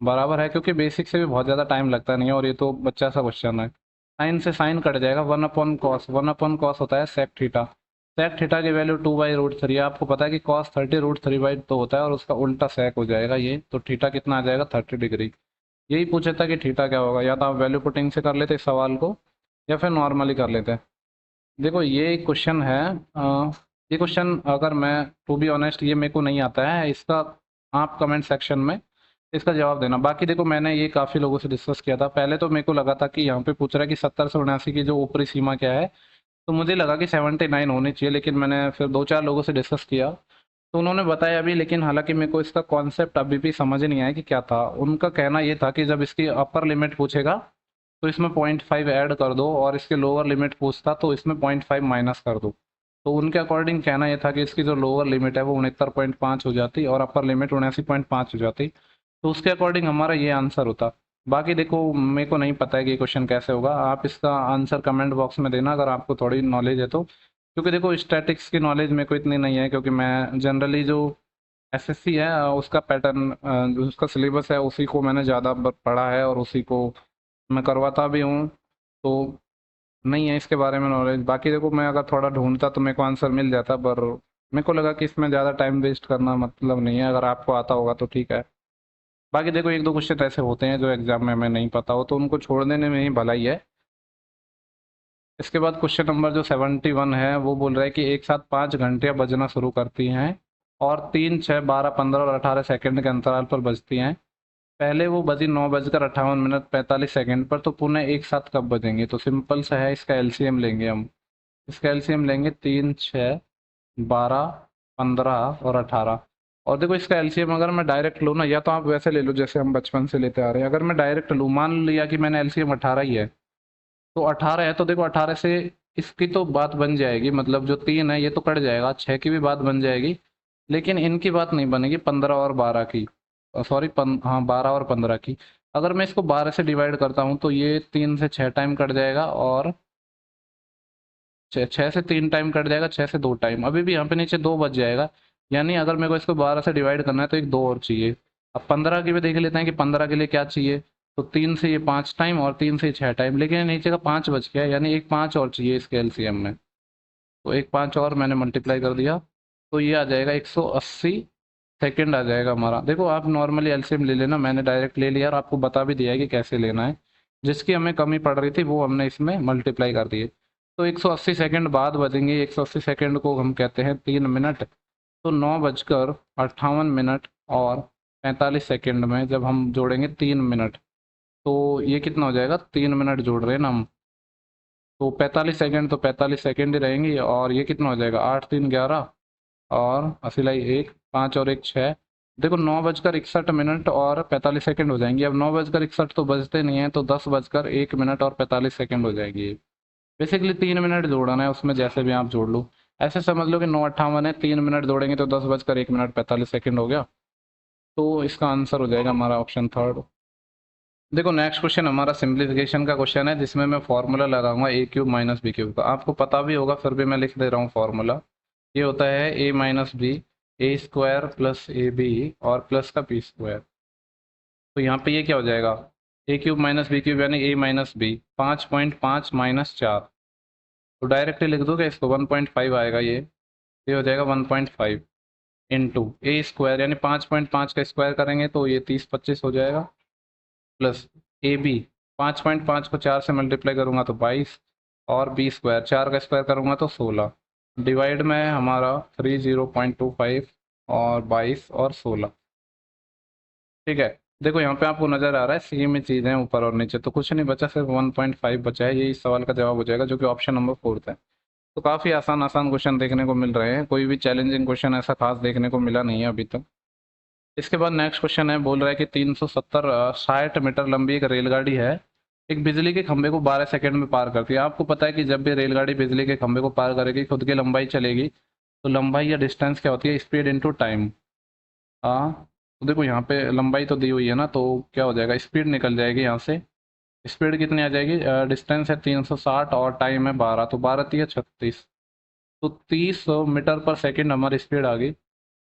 बराबर है, क्योंकि बेसिक से भी बहुत ज़्यादा टाइम लगता नहीं है और ये तो बच्चा सा क्वेश्चन है। साइन से साइन कट जाएगा, 1/cos, 1/cos होता है सेक थीटा। सेक थीटा की वैल्यू 2/√3 है। आपको पता है कि cos 30√3/2 होता है, और उसका उल्टा सेक हो जाएगा ये, तो थीटा कितना आ जाएगा 30 डिग्री। यही पूछा था कि थीटा क्या होगा, या तो आप वैल्यू पुटिंग से कर लेते इस सवाल को, या फिर नॉर्मली कर लेते। देखो ये क्वेश्चन है, ये क्वेश्चन अगर मैं टू बी ऑनेस्ट ये मेरे को नहीं आता है इसका, आप कमेंट सेक्शन में इसका जवाब देना। बाकी देखो मैंने ये काफ़ी लोगों से डिस्कस किया था। पहले तो मेरे को लगा था कि यहाँ पे पूछ रहा है कि 70 से 79 की जो ऊपरी सीमा क्या है, तो मुझे लगा कि 79 होनी चाहिए, लेकिन मैंने फिर 2-4 लोगों से डिस्कस किया तो उन्होंने बताया अभी, लेकिन हालांकि मेरे को इसका कॉन्सेप्ट अभी भी समझ नहीं आया कि क्या था। उनका कहना ये था कि जब इसकी अपर लिमिट पूछेगा तो इसमें 0.5 ऐड कर दो, और इसके लोअर लिमिट पूछता तो इसमें 0.5 माइनस कर दो। तो उनके अकॉर्डिंग कहना यह था कि इसकी जो लोअर लिमिट है वो 69.5 हो जाती, और अपर लिमिट 79.5 हो जाती, तो उसके अकॉर्डिंग हमारा ये आंसर होता। बाकी देखो मेरे को नहीं पता है कि ये क्वेश्चन कैसे होगा, आप इसका आंसर कमेंट बॉक्स में देना अगर आपको थोड़ी नॉलेज है तो। क्योंकि देखो स्टैटिक्स की नॉलेज मेरे को इतनी नहीं है, क्योंकि मैं जनरली जो एसएससी है उसका पैटर्न जो उसका सिलेबस है उसी को मैंने ज़्यादा पढ़ा है, और उसी को मैं करवाता भी हूँ, तो नहीं है इसके बारे में नॉलेज। बाकी देखो मैं अगर थोड़ा ढूंढता तो मेरे को आंसर मिल जाता, पर मेरे को लगा कि इसमें ज़्यादा टाइम वेस्ट करना मतलब नहीं है। अगर आपको आता होगा तो ठीक है। बाकी देखो 1-2 क्वेश्चन ऐसे होते हैं जो एग्जाम में हमें नहीं पता हो, तो उनको छोड़ देने में ही भलाई है। इसके बाद क्वेश्चन नंबर जो 71 है वो बोल रहा है कि एक साथ 5 घंटियाँ बजना शुरू करती हैं, और 3, 6, 12, 15 और 18 सेकंड के अंतराल पर बजती हैं। पहले वो बजी 9:58 45 सेकंड पर, तो पुनः एक साथ कब बजेंगे। तो सिंपल सा है, इसका एलसीएम लेंगे हम। इसका एलसीएम लेंगे 3, 6, 12, 15 और 18। और देखो इसका एलसीएम अगर मैं डायरेक्ट लूँ ना, या तो आप वैसे ले लो जैसे हम बचपन से लेते आ रहे हैं। अगर मैं डायरेक्ट लूँ, मान लिया कि मैंने एलसीएम 18 ही है, तो 18 है, तो देखो 18 से इसकी तो बात बन जाएगी, मतलब जो 3 है ये तो कट जाएगा, 6 की भी बात बन जाएगी, लेकिन इनकी बात नहीं बनेगी 15 और 12 की। सॉरी हाँ 12 और 15 की। अगर मैं इसको 12 से डिवाइड करता हूँ तो ये 3 से 6 टाइम कट जाएगा, और 6 से 3 टाइम कट जाएगा, 6 से 2 टाइम, अभी भी यहाँ पे नीचे 2 बच जाएगा। यानी अगर मेरे को इसको 12 से डिवाइड करना है तो एक 2 और चाहिए। अब 15 की भी देख लेते हैं कि 15 के लिए क्या चाहिए, तो 3 से ये 5 टाइम, और 3 से 6 टाइम, लेकिन ये नीचे का 5 बच गया, यानी एक 5 और चाहिए इसके एलसीएम में। तो एक 5 और मैंने मल्टीप्लाई कर दिया, तो ये आ जाएगा 180 सेकेंड आ जाएगा हमारा। देखो आप नॉर्मली एलसीएम ले लेना, मैंने डायरेक्ट ले लिया और आपको बता भी दिया है कि कैसे लेना है। जिसकी हमें कमी पड़ रही थी वो हमने इसमें मल्टीप्लाई कर दिए। तो 180 सेकंड बाद बजेंगे, 180 सेकंड को हम कहते हैं 3 मिनट, तो 9:58 और 45 सेकेंड में जब हम जोड़ेंगे 3 मिनट, तो ये कितना हो जाएगा, 3 मिनट जोड़ रहे हैं ना हम, तो 45 सेकेंड तो 45 सेकेंड ही रहेंगी। और ये कितना हो जाएगा, 8 3 11 और 80 1 5 और 1 6। देखो 9:61 और 45 सेकेंड हो जाएंगी। अब 9:61 तो बजते नहीं है, तो 10:01 और 45 सेकेंड हो जाएगी। बेसिकली 3 मिनट जोड़ना है उसमें, जैसे भी आप जोड़ लो। ऐसे समझ लो कि 9:58 है, 3 मिनट जोड़ेंगे तो 10:01 45 सेकेंड हो गया। तो इसका आंसर हो जाएगा हमारा ऑप्शन थर्ड। देखो नेक्स्ट क्वेश्चन हमारा सिंप्लीफिकेशन का क्वेश्चन है, जिसमें मैं फॉर्मूला लगाऊंगा ए क्यूब माइनस बी क्यूब का। आपको पता भी होगा, फिर भी मैं लिख दे रहा हूँ फॉर्मूला। ये होता है A minus B, A square plus A B और प्लस का बी स्क्वायर। तो यहाँ पे ये क्या हो जाएगा, A cube minus B cube यानी ए माइनस बी, 5.5 माइनस 4। तो डायरेक्टली लिख दोगे इसको, 1.5 आएगा ये हो जाएगा 1.5 इंटू ए स्क्वायर यानी 5.5 का स्क्वायर करेंगे तो ये 30 25 हो जाएगा, प्लस ए बी, 5.5 को 4 से मल्टीप्लाई करूंगा तो 22, और बी स्क्वायर 4 का स्क्वायर करूंगा तो 16। डिवाइड में है हमारा 30.25 और 22 और 16। ठीक है। देखो यहाँ पे आपको नजर आ रहा है सेम ही चीज़ है ऊपर और नीचे, तो कुछ नहीं बचा, सिर्फ 1.5 बचा है। यही इस सवाल का जवाब हो जाएगा, जो कि ऑप्शन नंबर 4 है। तो काफ़ी आसान आसान क्वेश्चन देखने को मिल रहे हैं, कोई भी चैलेंजिंग क्वेश्चन ऐसा खास देखने को मिला नहीं है अभी तक। इसके बाद नेक्स्ट क्वेश्चन है, बोल रहा है कि 370 60 मीटर लंबी एक रेलगाड़ी है, एक बिजली के खंभे को 12 सेकंड में पार करती है। आपको पता है कि जब भी रेलगाड़ी बिजली के खंभे को पार करेगी, खुद की लंबाई चलेगी, तो लंबाई या डिस्टेंस क्या होती है, स्पीड इनटू टाइम। हाँ, तो देखो यहाँ पे लंबाई तो दी हुई है ना, तो क्या हो जाएगा, स्पीड निकल जाएगी यहाँ से। स्पीड कितनी आ जाएगी, डिस्टेंस है 360 और टाइम है 12, तो 12 3 36, तो 30 मीटर पर सेकंड हमारी स्पीड आ गई।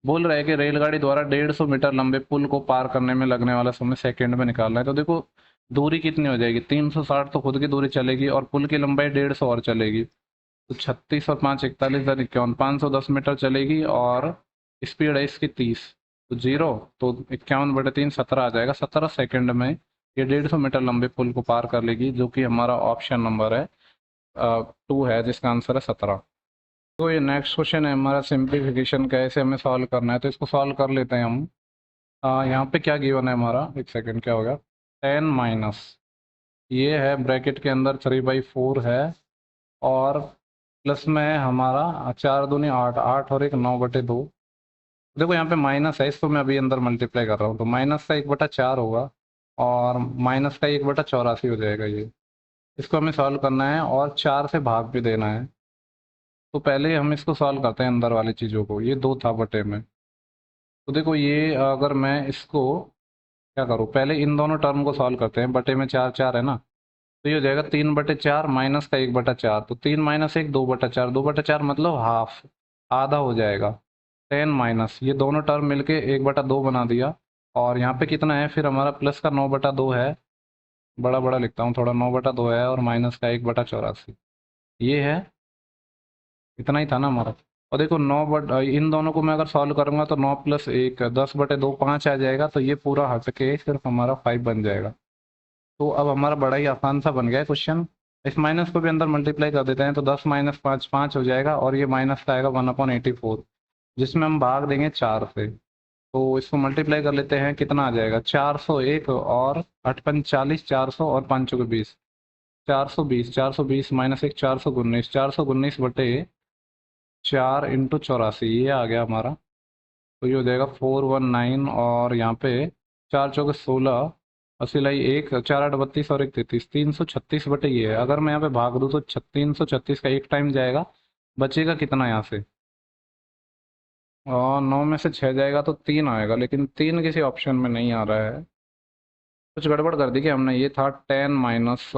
बोल रहा है कि रेलगाड़ी द्वारा 150 मीटर लंबे पुल को पार करने में लगने वाला समय सेकंड में निकालना है। तो देखो दूरी कितनी हो जाएगी, 360 तो खुद की दूरी चलेगी और पुल की लंबाई 150 और चलेगी, तो 36 और 5 41 और 51 510 मीटर चलेगी, और स्पीड है इसकी 30, तो जीरो, तो 51/3 17 आ जाएगा। 17 सेकंड में ये 150 मीटर लंबे पुल को पार कर लेगी, जो कि हमारा ऑप्शन नंबर है 2 है, जिसका आंसर है 17। तो ये नेक्स्ट क्वेश्चन है हमारा, सिंप्लीफिकेशन कैसे हमें सॉल्व करना है, तो इसको सॉल्व कर लेते हैं हम। यहाँ पे क्या गिवन है हमारा, एक सेकंड, क्या हो गया, 10 माइनस, ये है ब्रैकेट के अंदर 3/4 है, और प्लस में है हमारा 4 दूनी 8, 8 और 1 9/2। देखो यहाँ पे माइनस है, इसको मैं अभी अंदर मल्टीप्लाई कर रहा हूँ, तो माइनस का 1/4 होगा और माइनस का 1/84 हो जाएगा ये। इसको हमें सॉल्व करना है और 4 से भाग भी देना है। तो पहले हम इसको सॉल्व करते हैं अंदर वाली चीज़ों को, ये 2 था बटे में। तो देखो ये अगर मैं इसको क्या करूँ, पहले इन दोनों टर्म को सॉल्व करते हैं, बटे में 4 4 है ना, तो ये हो जाएगा 3/4 माइनस का 1/4, तो 3 माइनस 1 2/4, 2/4 मतलब हाफ, आधा हो जाएगा। 10 माइनस ये दोनों टर्म मिलके 1/2 बना दिया, और यहाँ पे कितना है फिर हमारा, प्लस का 9/2 है, बड़ा बड़ा लिखता हूँ थोड़ा, 9/2 है, और माइनस का 1/84 ये है। इतना ही था ना हमारा। और देखो इन दोनों को मैं अगर सॉल्व करूंगा तो 9 + 1 10/2 5 आ जाएगा, तो ये पूरा हट के सिर्फ हमारा 5 बन जाएगा। तो अब हमारा बड़ा ही आसान सा बन गया है क्वेश्चन। इस माइनस को भी अंदर मल्टीप्लाई कर देते हैं, तो 10 माइनस 5 5 हो जाएगा, और ये माइनस का आएगा 1/84, जिसमें हम भाग देंगे 4 से। तो इसको मल्टीप्लाई कर लेते हैं, कितना आ जाएगा, 401 और 8 पंच 40, 400 और 5 चौके 20, 420, 420 माइनस 1 419, 419/4 इंटू 84, ये आ गया हमारा। तो ये हो जाएगा 419, और यहाँ पे 4 चौके 16, 80 1 4 8 32 और 1 33, 336 ये है। अगर मैं यहाँ पे भाग दूँ तो 336 का एक टाइम जाएगा, बचेगा कितना यहाँ से, और 9 में से 6 जाएगा तो 3 आएगा, लेकिन 3 किसी ऑप्शन में नहीं आ रहा है, कुछ गड़बड़ कर दी क्या हमने। ये था 10 माइनस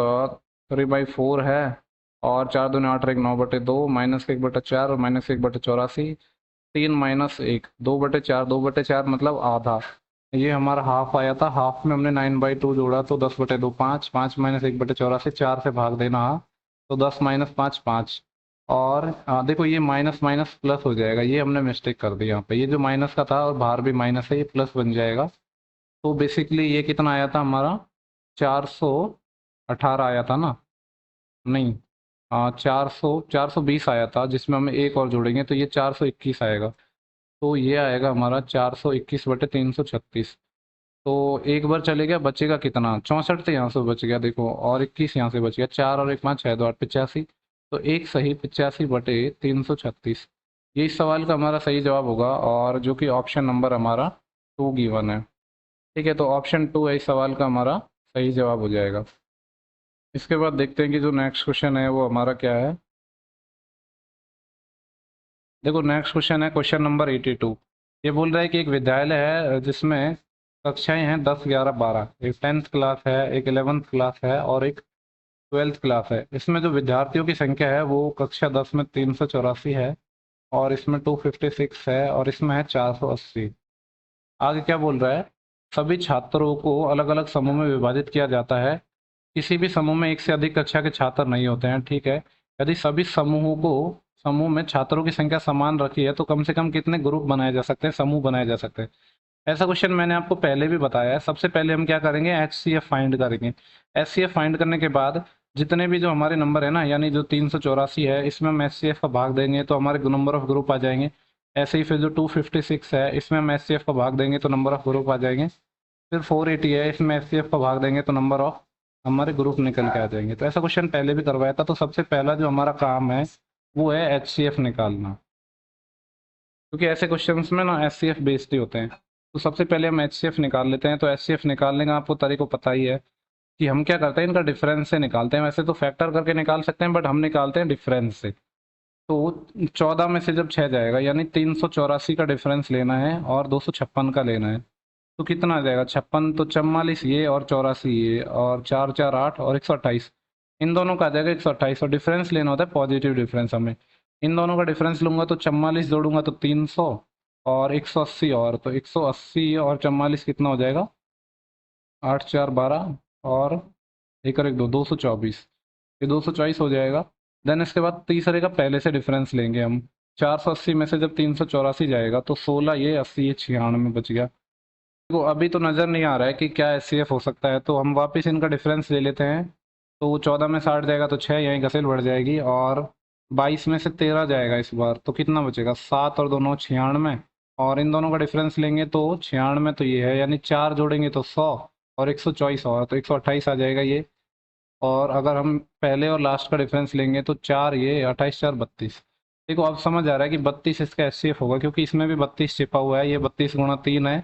3/4 है, और 4 दूनी 8 और 1 9/2 माइनस का 1/4 और माइनस 1/84, 3 माइनस 1 2/4, 2/4 मतलब आधा, ये हमारा हाफ आया था। हाफ में हमने 9/2 जोड़ा, तो 10/2 5, 5 माइनस 1/84, 4 से भाग देना, हाँ, तो 10 माइनस 5 5, और देखो ये माइनस माइनस प्लस हो जाएगा, ये हमने मिस्टेक कर दी यहाँ पे, ये जो माइनस का था और बाहर भी माइनस है, ये प्लस बन जाएगा। तो बेसिकली ये कितना आया था हमारा, 418 आया था ना, नहीं, 420 आया था, जिसमें हम एक और जोड़ेंगे तो ये 421 आएगा। तो ये आएगा हमारा 421/336। तो एक बार चले गया, बचेगा कितना, 64 तो यहाँ से बच गया देखो, और 21 यहाँ से बच गया, 4 और 1 5 6 2 8 85। तो एक सही 85/336, ये इस सवाल का हमारा सही जवाब होगा, और जो कि ऑप्शन नंबर हमारा 2 गिवन है। ठीक है, तो ऑप्शन 2 है इस सवाल का हमारा सही जवाब हो जाएगा। इसके बाद देखते हैं कि जो नेक्स्ट क्वेश्चन है वो हमारा क्या है। देखो नेक्स्ट क्वेश्चन है क्वेश्चन नंबर 82। ये बोल रहा है कि एक विद्यालय है जिसमें कक्षाएं हैं 10 11 12, एक 10th क्लास है, एक 11th क्लास है और एक 12th क्लास है। इसमें जो विद्यार्थियों की संख्या है वो कक्षा 10 में 384 है, और इसमें 256 है, और इसमें है 480। आगे क्या बोल रहा है, सभी छात्रों को अलग अलग समूह में विभाजित किया जाता है, किसी भी समूह में एक से अधिक कक्षा के छात्र नहीं होते हैं। ठीक है, यदि सभी समूह में छात्रों की संख्या समान रखी है तो कम से कम कितने ग्रुप बनाए जा सकते हैं, समूह बनाए जा सकते हैं। ऐसा क्वेश्चन मैंने आपको पहले भी बताया है। सबसे पहले हम क्या करेंगे, HCF फाइंड करेंगे। HCF फाइंड करने के बाद जितने भी जो हमारे नंबर है ना, यानी जो 384 है, इसमें हम HCF का भाग देंगे तो हमारे नंबर ऑफ ग्रुप आ जाएंगे। ऐसे ही फिर जो 256 है, इसमें हम HCF का भाग देंगे तो नंबर ऑफ ग्रुप आ जाएंगे। फिर 480 है, इसमें HCF का भाग देंगे तो नंबर ऑफ हमारे ग्रुप निकल के आ जाएंगे। तो ऐसा क्वेश्चन पहले भी करवाया था। तो सबसे पहला जो हमारा काम है वो है HCF निकालना, क्योंकि ऐसे क्वेश्चंस में ना HCF बेस्ड ही होते हैं। तो सबसे पहले हम HCF निकाल लेते हैं। तो HCF निकालने का आपको तरीका पता ही है कि हम क्या करते हैं, इनका डिफरेंस से निकालते हैं। वैसे तो फैक्टर करके निकाल सकते हैं, बट हम निकालते हैं डिफरेंस से। तो 14 में से जब 6 जाएगा, यानी 384 का डिफरेंस लेना है और 256 का लेना है। तो कितना आ जाएगा, 56 तो 44 ये, और 84 ये, और 4 4 8 और 128, इन दोनों का आ जाएगा 128। और डिफरेंस लेना होता है, पॉजिटिव डिफरेंस हमें। इन दोनों का डिफरेंस लूंगा तो 44 जोड़ूंगा तो 300, और 180, और तो 180 और 44 कितना हो जाएगा, 8 4 12, और एक और एक दो, 224। ये 224 हो जाएगा। देन इसके बाद तीसरे का पहले से डिफरेंस लेंगे हम। 480 में से जब 384 जाएगा तो 16 ये, 80 ये, 96 बच गया। देखो अभी तो नज़र नहीं आ रहा है कि क्या HCF हो सकता है, तो हम वापस इनका डिफरेंस ले लेते हैं। तो 14 में 60 जाएगा तो 6 यहीं घसीट बढ़ जाएगी, और 22 में से 13 जाएगा इस बार, तो कितना बचेगा, 7 और 2 9 96। और इन दोनों का डिफरेंस लेंगे तो 96 तो ये है, यानी 4 जोड़ेंगे तो 100, और 124 और तो 128 आ जाएगा ये। और अगर हम पहले और लास्ट का डिफरेंस लेंगे तो 4 ये, 28 4 32। देखो अब समझ आ रहा है कि 32 इसका HCF होगा, क्योंकि इसमें भी 32 छिपा हुआ है। ये 32 गुणा 3 है,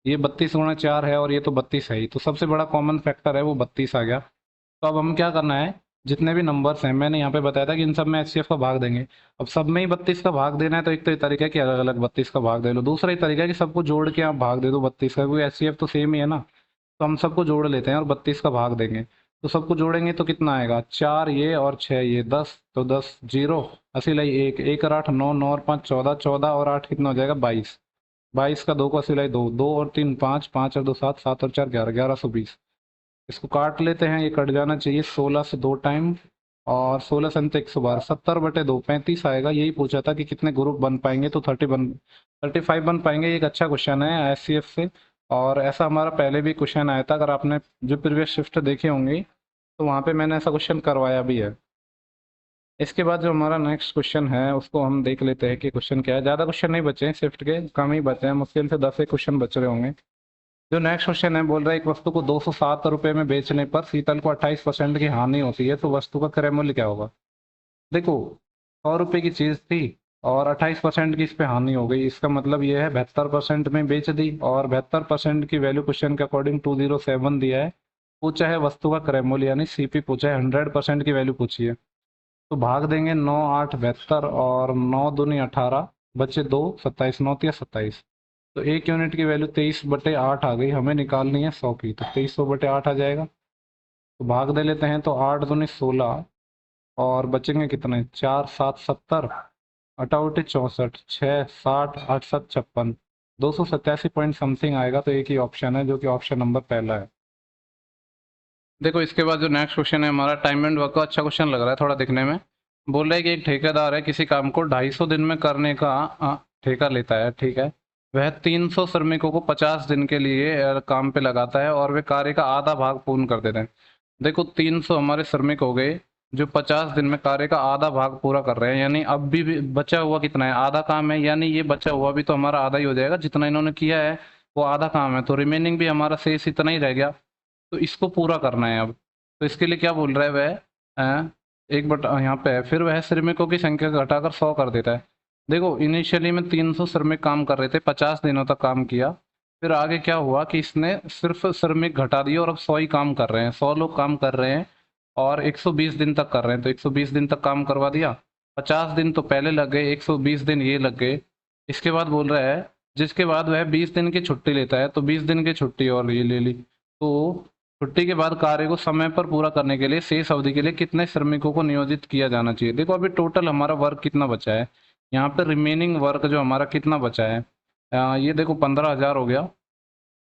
ये 32 गुणा 4 है, और ये तो 32 है ही। तो सबसे बड़ा कॉमन फैक्टर है वो 32 आ गया। तो अब हम क्या करना है, जितने भी नंबर्स हैं, मैंने यहाँ पे बताया था कि इन सब में HCF का भाग देंगे। अब सब में ही 32 का भाग देना है, तो एक तो ये तरीका है कि अलग अलग 32 का भाग दे लो। दूसरा ही तरीका है कि सबको जोड़ के आप भाग दे दो 32 का, क्योंकि HCF तो सेम ही है ना। तो हम सबको जोड़ लेते हैं और 32 का भाग देंगे। तो सबको जोड़ेंगे तो कितना आएगा, 4 ये और 6 ये, 10, तो 10 जीरो, अस्सी लाई एक, एक और 8 9, 9 और 5 14, 14 और 8 कितना हो जाएगा, 22। 22 का 2 का सिलाई 2, 2 और 3 5, 5 और 2 7, 7 और 4 11, 1120। इसको काट लेते हैं, ये कट जाना चाहिए 16 से 2 टाइम, और 16 से 112, 70/2 35 आएगा। यही पूछा था कि कितने ग्रुप बन पाएंगे, तो 35 बन पाएंगे। ये एक अच्छा क्वेश्चन है HCF से, और ऐसा हमारा पहले भी क्वेश्चन आया था। अगर आपने जो प्रीवियस शिफ्ट देखे होंगे तो वहाँ पे मैंने ऐसा क्वेश्चन करवाया भी है। इसके बाद जो हमारा नेक्स्ट क्वेश्चन है उसको हम देख लेते हैं कि क्वेश्चन क्या है। ज़्यादा क्वेश्चन नहीं बचे हैं, शिफ्ट के कम ही बचे हैं, मुश्किल से 10 एक क्वेश्चन बच रहे होंगे। जो नेक्स्ट क्वेश्चन है, बोल रहा है एक वस्तु को 207 रुपये में बेचने पर शीतल को 28% की हानि होती है, तो वस्तु का क्रय मूल्य क्या होगा। देखो 100 रुपये की चीज़ थी और 28% की इस पे हानि हो गई, इसका मतलब ये है 72% में बेच दी, और 72% की वैल्यू क्वेश्चन के अकॉर्डिंग 207 दिया है। पूछा है वस्तु का क्रय मूल्य, यानी CP पूछा है, 100% की वैल्यू पूछी है। तो भाग देंगे 9 8 72, और 9 दूनी 18, बचे 2, 27, 9 या 27। तो एक यूनिट की वैल्यू 23/8 आ गई, हमें निकालनी है 100 की, तो 2300/8 आ जाएगा। तो भाग दे लेते हैं, तो 8 दूनी 16, और बचेंगे कितने, 4 7 70, अटाउटी 64, 6 60, 8 7 56, 287 पॉइंट समथिंग आएगा। तो एक ही ऑप्शन है जो कि ऑप्शन नंबर पहला है। देखो इसके बाद जो नेक्स्ट क्वेश्चन है हमारा, टाइम एंड वर्क का अच्छा क्वेश्चन लग रहा है थोड़ा दिखने में। बोल रहा है कि एक ठेकेदार है, किसी काम को 250 दिन में करने का ठेका लेता है। ठीक है, वह 300 श्रमिकों को 50 दिन के लिए काम पे लगाता है, और वे कार्य का आधा भाग पूर्ण कर देते हैं। देखो 300 हमारे श्रमिक हो गए जो 50 दिन में कार्य का आधा भाग पूरा कर रहे हैं, यानी अब भी बचा हुआ कितना है, आधा काम है, यानी ये बचा हुआ भी तो हमारा आधा ही हो जाएगा जितना इन्होंने किया है। वो आधा काम है, तो रिमेनिंग भी हमारा शेष इतना ही रह गया। तो इसको पूरा करना है अब। तो इसके लिए क्या बोल रहा है वह, एक बटा यहाँ पे है, फिर वह श्रमिकों की संख्या घटाकर 100 कर देता है। देखो इनिशियली में 300 श्रमिक काम कर रहे थे, 50 दिनों तक काम किया। फिर आगे क्या हुआ कि इसने सिर्फ श्रमिक घटा दिए और अब 100 ही काम कर रहे हैं, 100 लोग काम कर रहे हैं और 120 दिन तक कर रहे हैं। तो 120 दिन तक काम करवा दिया। 50 दिन तो पहले लग गए, 120 दिन ये लग गए। इसके बाद बोल रहा है जिसके बाद वह 20 दिन की छुट्टी लेता है, तो 20 दिन की छुट्टी और ये ले ली। तो छुट्टी के बाद कार्य को समय पर पूरा करने के लिए शेष अवधि के लिए कितने श्रमिकों को नियोजित किया जाना चाहिए। देखो अभी टोटल हमारा वर्क कितना बचा है, यहाँ पे रिमेनिंग वर्क जो हमारा कितना बचा है, ये देखो 15,000 हो गया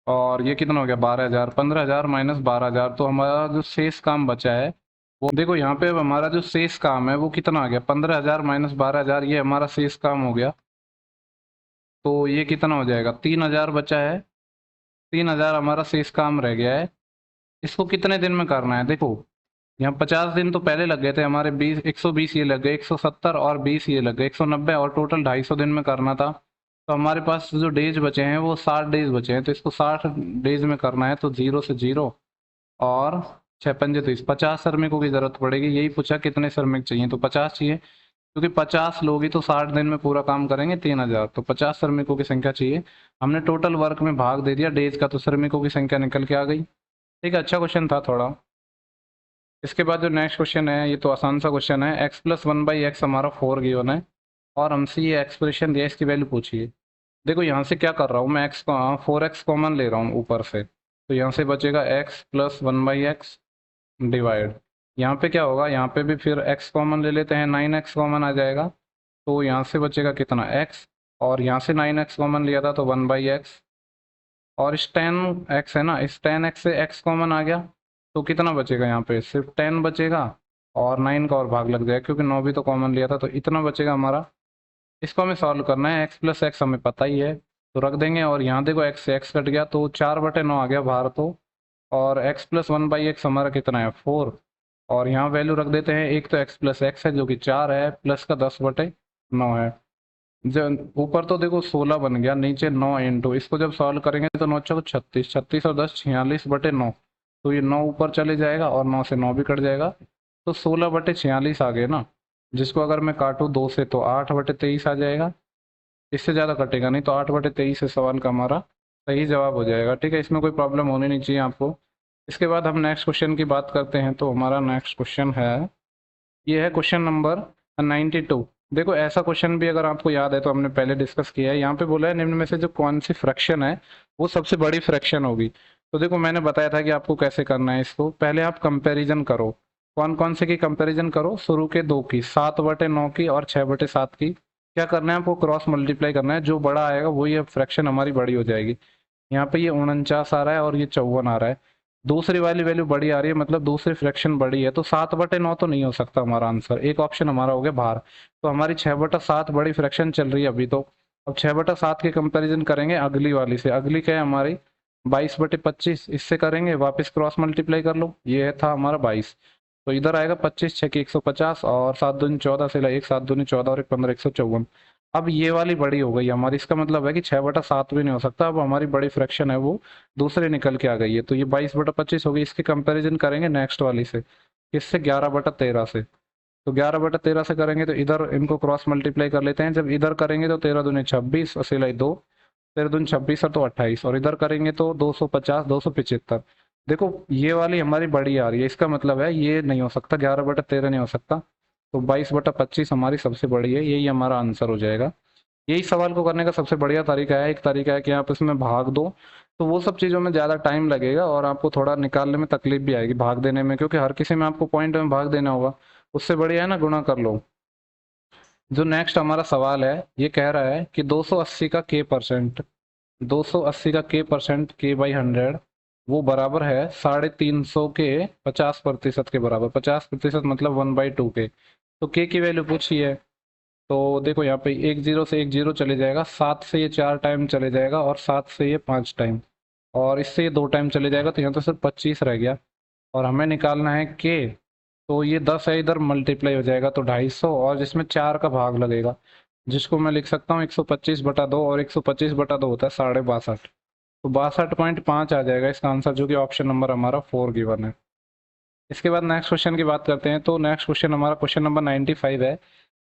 और ये कितना हो गया 12,000। 15,000 माइनस 12,000, तो हमारा जो शेष काम बचा है वो देखो यहाँ पे अब हमारा जो शेष काम है वो कितना आ गया, 15,000 माइनस 12,000, ये हमारा शेष काम हो गया। तो ये कितना हो जाएगा, 3,000 बचा है। 3,000 हमारा शेष काम रह गया है। इसको कितने दिन में करना है, देखो यहाँ 50 दिन तो पहले लग गए थे हमारे, 120 ये लग गए, 170 और 20 ये लग गए, 190 और टोटल 250 दिन में करना था। तो हमारे पास जो डेज बचे हैं वो 60 डेज बचे हैं, तो इसको 60 डेज में करना है। तो 0 से 0 और 6 पंजे, तो इस 50 श्रमिकों की जरूरत पड़ेगी। यही पूछा कितने श्रमिक चाहिए, तो 50 चाहिए, क्योंकि 50 लोग ही तो 60 दिन में पूरा काम करेंगे, 3,000, तो 50 श्रमिकों की संख्या चाहिए। हमने टोटल वर्क में भाग दे दिया डेज का, तो श्रमिकों की संख्या निकल के आ गई। ठीक है, अच्छा क्वेश्चन था थोड़ा। इसके बाद जो नेक्स्ट क्वेश्चन है ये तो आसान सा क्वेश्चन है। x प्लस 1/x हमारा 4 गिवन है और हमसे ये एक्सप्रेशन दिया, इसकी वैल्यू पूछिए। देखो यहाँ से क्या कर रहा हूँ मैं, x को 4x कॉमन ले रहा हूँ ऊपर से, तो यहाँ से बचेगा x प्लस 1/x डिवाइड, यहाँ पे क्या होगा, यहाँ पे भी फिर x कॉमन ले लेते हैं, 9x कॉमन आ जाएगा। तो यहाँ से बचेगा कितना x, और यहाँ से 9x कॉमन लिया था तो 1/x, और इस 10x है ना, इस 10x से x कॉमन आ गया, तो कितना बचेगा, यहाँ पे सिर्फ 10 बचेगा और 9 का और भाग लग जाएगा, क्योंकि 9 भी तो कॉमन लिया था, तो इतना बचेगा हमारा। इसको हमें सॉल्व करना है, x प्लस एक्स हमें पता ही है, तो रख देंगे। और यहाँ देखो x से x कट गया तो 4/9 आ गया बाहर, तो और x प्लस 1/x हमारा कितना है 4, और यहाँ वैल्यू रख देते हैं। एक तो x प्लस एक्स है जो कि 4 है, प्लस का 10/9 है। जब ऊपर तो देखो 16 बन गया, नीचे 9 इंटू, इसको जब सॉल्व करेंगे तो 9 चौक 36, 36 और 10 46/9, तो ये 9 ऊपर चले जाएगा और 9 से 9 भी कट जाएगा, तो 16/46 आ गए ना। जिसको अगर मैं काटूँ 2 से तो 8/23 आ जाएगा, इससे ज़्यादा कटेगा नहीं, तो 8/23 से सवाल का हमारा सही जवाब हो जाएगा। ठीक है, इसमें कोई प्रॉब्लम होनी नहीं चाहिए आपको। इसके बाद हम नेक्स्ट क्वेश्चन की बात करते हैं, तो हमारा नेक्स्ट क्वेश्चन है, ये है क्वेश्चन नंबर 92। देखो ऐसा क्वेश्चन भी अगर आपको याद है तो हमने पहले डिस्कस किया है। यहाँ पे बोला है निम्न में से जो कौन सी फ्रैक्शन है वो सबसे बड़ी फ्रैक्शन होगी। तो देखो मैंने बताया था कि आपको कैसे करना है इसको, पहले आप कंपैरिजन करो, कौन कौन से की कंपैरिजन करो, शुरू के दो की, 7/9 की और 6/7 की। क्या करना है आपको, क्रॉस मल्टीप्लाई करना है, जो बड़ा आएगा वही अब फ्रैक्शन हमारी बड़ी हो जाएगी। यहाँ पे ये 49 आ रहा है और ये 54 आ रहा है, दूसरी वाली वैल्यू बड़ी आ रही है, मतलब दूसरी फ्रैक्शन बड़ी है, तो 7/9 तो नहीं हो सकता हमारा आंसर, एक ऑप्शन हमारा हो गया बाहर। तो हमारी 6/7 बड़ी फ्रैक्शन चल रही है अभी तो। अब 6/7 के कंपैरिजन करेंगे अगली वाली से, अगली क्या है हमारी 22/25, इससे करेंगे, वापस क्रॉस मल्टीप्लाई कर लो, ये था हमारा 22, तो इधर आएगा 25 6 की 150 और 7 दूनी 14 से 1 7 दूनी 14 और 1 15 154। अब ये वाली बड़ी हो गई हमारी, इसका मतलब है कि 6/7 भी नहीं हो सकता, अब हमारी बड़ी फ्रैक्शन है वो दूसरे निकल के आ गई है। तो ये 22/25 हो गई, इसके कंपैरिजन करेंगे नेक्स्ट वाली से, किससे, 11/13 से। तो 11/13 से करेंगे तो इधर इनको क्रॉस मल्टीप्लाई कर लेते हैं, जब इधर करेंगे तो 13 दूनी 26 और सिलाई 2, 13 दूनी 26 और तो 28, और इधर करेंगे तो 250 275। देखो ये वाली हमारी बड़ी आ रही है, इसका मतलब है ये नहीं हो सकता, 11/13 नहीं हो सकता, तो 22/25 हमारी सबसे बड़ी है, यही हमारा आंसर हो जाएगा। यही सवाल को करने का सबसे बढ़िया तरीका है। एक तरीका है कि आप इसमें भाग दो, तो वो सब चीज़ों में ज़्यादा टाइम लगेगा और आपको थोड़ा निकालने में तकलीफ भी आएगी भाग देने में, क्योंकि हर किसी में आपको पॉइंट में भाग देना होगा। उससे बढ़िया है ना गुणा कर लो। जो नेक्स्ट हमारा सवाल है ये कह रहा है कि 280 का k परसेंट, 280 का k परसेंट k/100 वो बराबर है 350 के 50% के बराबर, 50% मतलब 1/2 के। तो k की वैल्यू पूछी है, तो देखो यहाँ पे एक जीरो से एक जीरो चले जाएगा, 7 से ये 4 टाइम चले जाएगा और 7 से ये 5 टाइम, और इससे ये 2 टाइम चले जाएगा, तो यहाँ तो सिर्फ 25 रह गया। और हमें निकालना है के, तो ये 10 है, इधर मल्टीप्लाई हो जाएगा तो 250, और जिसमें 4 का भाग लगेगा, जिसको मैं लिख सकता हूँ 125/2, और 125/2 होता है 62.5। तो 62.5 आ जाएगा इसका आंसर, जो कि ऑप्शन नंबर हमारा 4 गिवन है। इसके बाद नेक्स्ट क्वेश्चन की बात करते हैं। तो नेक्स्ट क्वेश्चन हमारा क्वेश्चन नंबर 95 है।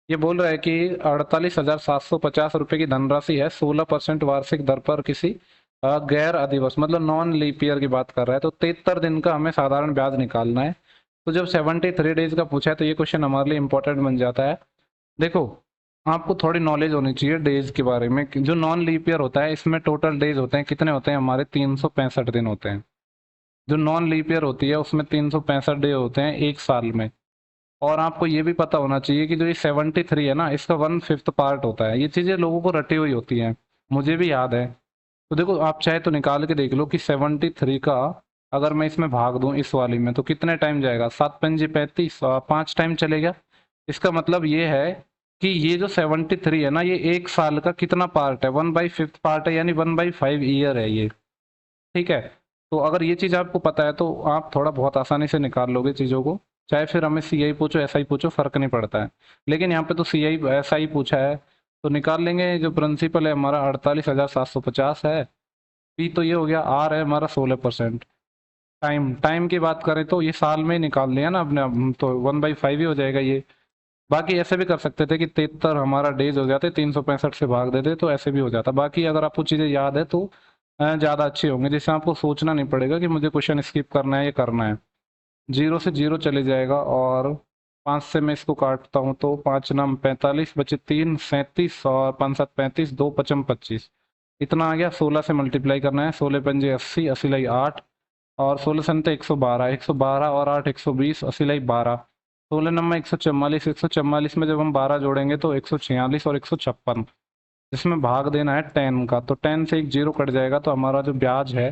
ये बोल रहा है कि 48,750 रुपये की धनराशि है 16% वार्षिक दर पर किसी गैर अधिवर्ष मतलब नॉन लीप ईयर की बात कर रहा है। तो 73 दिन का हमें साधारण ब्याज निकालना है। तो जब 73 डेज का पूछा है तो ये क्वेश्चन हमारे लिए इंपॉर्टेंट बन जाता है। देखो, आपको थोड़ी नॉलेज होनी चाहिए डेज के बारे में। जो नॉन लीप ईयर होता है इसमें टोटल डेज होते हैं कितने होते हैं हमारे, 365 दिन होते हैं। जो नॉन लीप ईयर होती है उसमें 365 डे होते हैं एक साल में। और आपको ये भी पता होना चाहिए कि जो ये 73 है ना, इसका 1/5 पार्ट होता है। ये चीज़ें लोगों को रटी हुई होती हैं, मुझे भी याद है। तो देखो, आप चाहे तो निकाल के देख लो कि 73 का अगर मैं इसमें भाग दूं इस वाली में तो कितने टाइम जाएगा, 7×5 = 35, 5 टाइम चलेगा। इसका मतलब ये है कि ये जो 73 है ना, ये एक साल का कितना पार्ट है, 1/5 पार्ट है, यानी 1/5 ईयर है ये। ठीक है। तो अगर ये चीज़ आपको पता है तो आप थोड़ा बहुत आसानी से निकाल लोगे चीज़ों को। चाहे फिर हमें सी आई पूछो एस आई पूछो, फर्क नहीं पड़ता है। लेकिन यहाँ पे तो सी आई एस आई पूछा है तो निकाल लेंगे। जो प्रिंसिपल है हमारा 48,750 है। पी तो ये हो गया, आर है हमारा 16%। टाइम टाइम की बात करें तो ये साल में ही निकाल लिया ना अपने, तो 1/5 ही हो जाएगा ये। बाकी ऐसे भी कर सकते थे कि 73 हमारा डेज हो जाते, 365 से भाग देते तो ऐसे भी हो जाता। बाकी अगर आपको चीज़ें याद है तो ज़्यादा अच्छी होंगी, जिससे आपको सोचना नहीं पड़ेगा कि मुझे क्वेश्चन स्किप करना है, ये करना है। 0 से 0 चले जाएगा और 5 से मैं इसको काटता हूँ तो 5 नाम 45 बचे 3 37 और 5 7 35 2 पचम 25, इतना आ गया। 16 से मल्टीप्लाई करना है, 16 पंजे 80, 80 लाई 8 और 16 सनते 112, 112 और 8 120, 80 लाई 12, 16 नंबर 144, 144 में जब हम 12 जोड़ेंगे तो 146 और 156, इसमें भाग देना है 10 का। तो 10 से एक जीरो कट जाएगा तो हमारा जो ब्याज है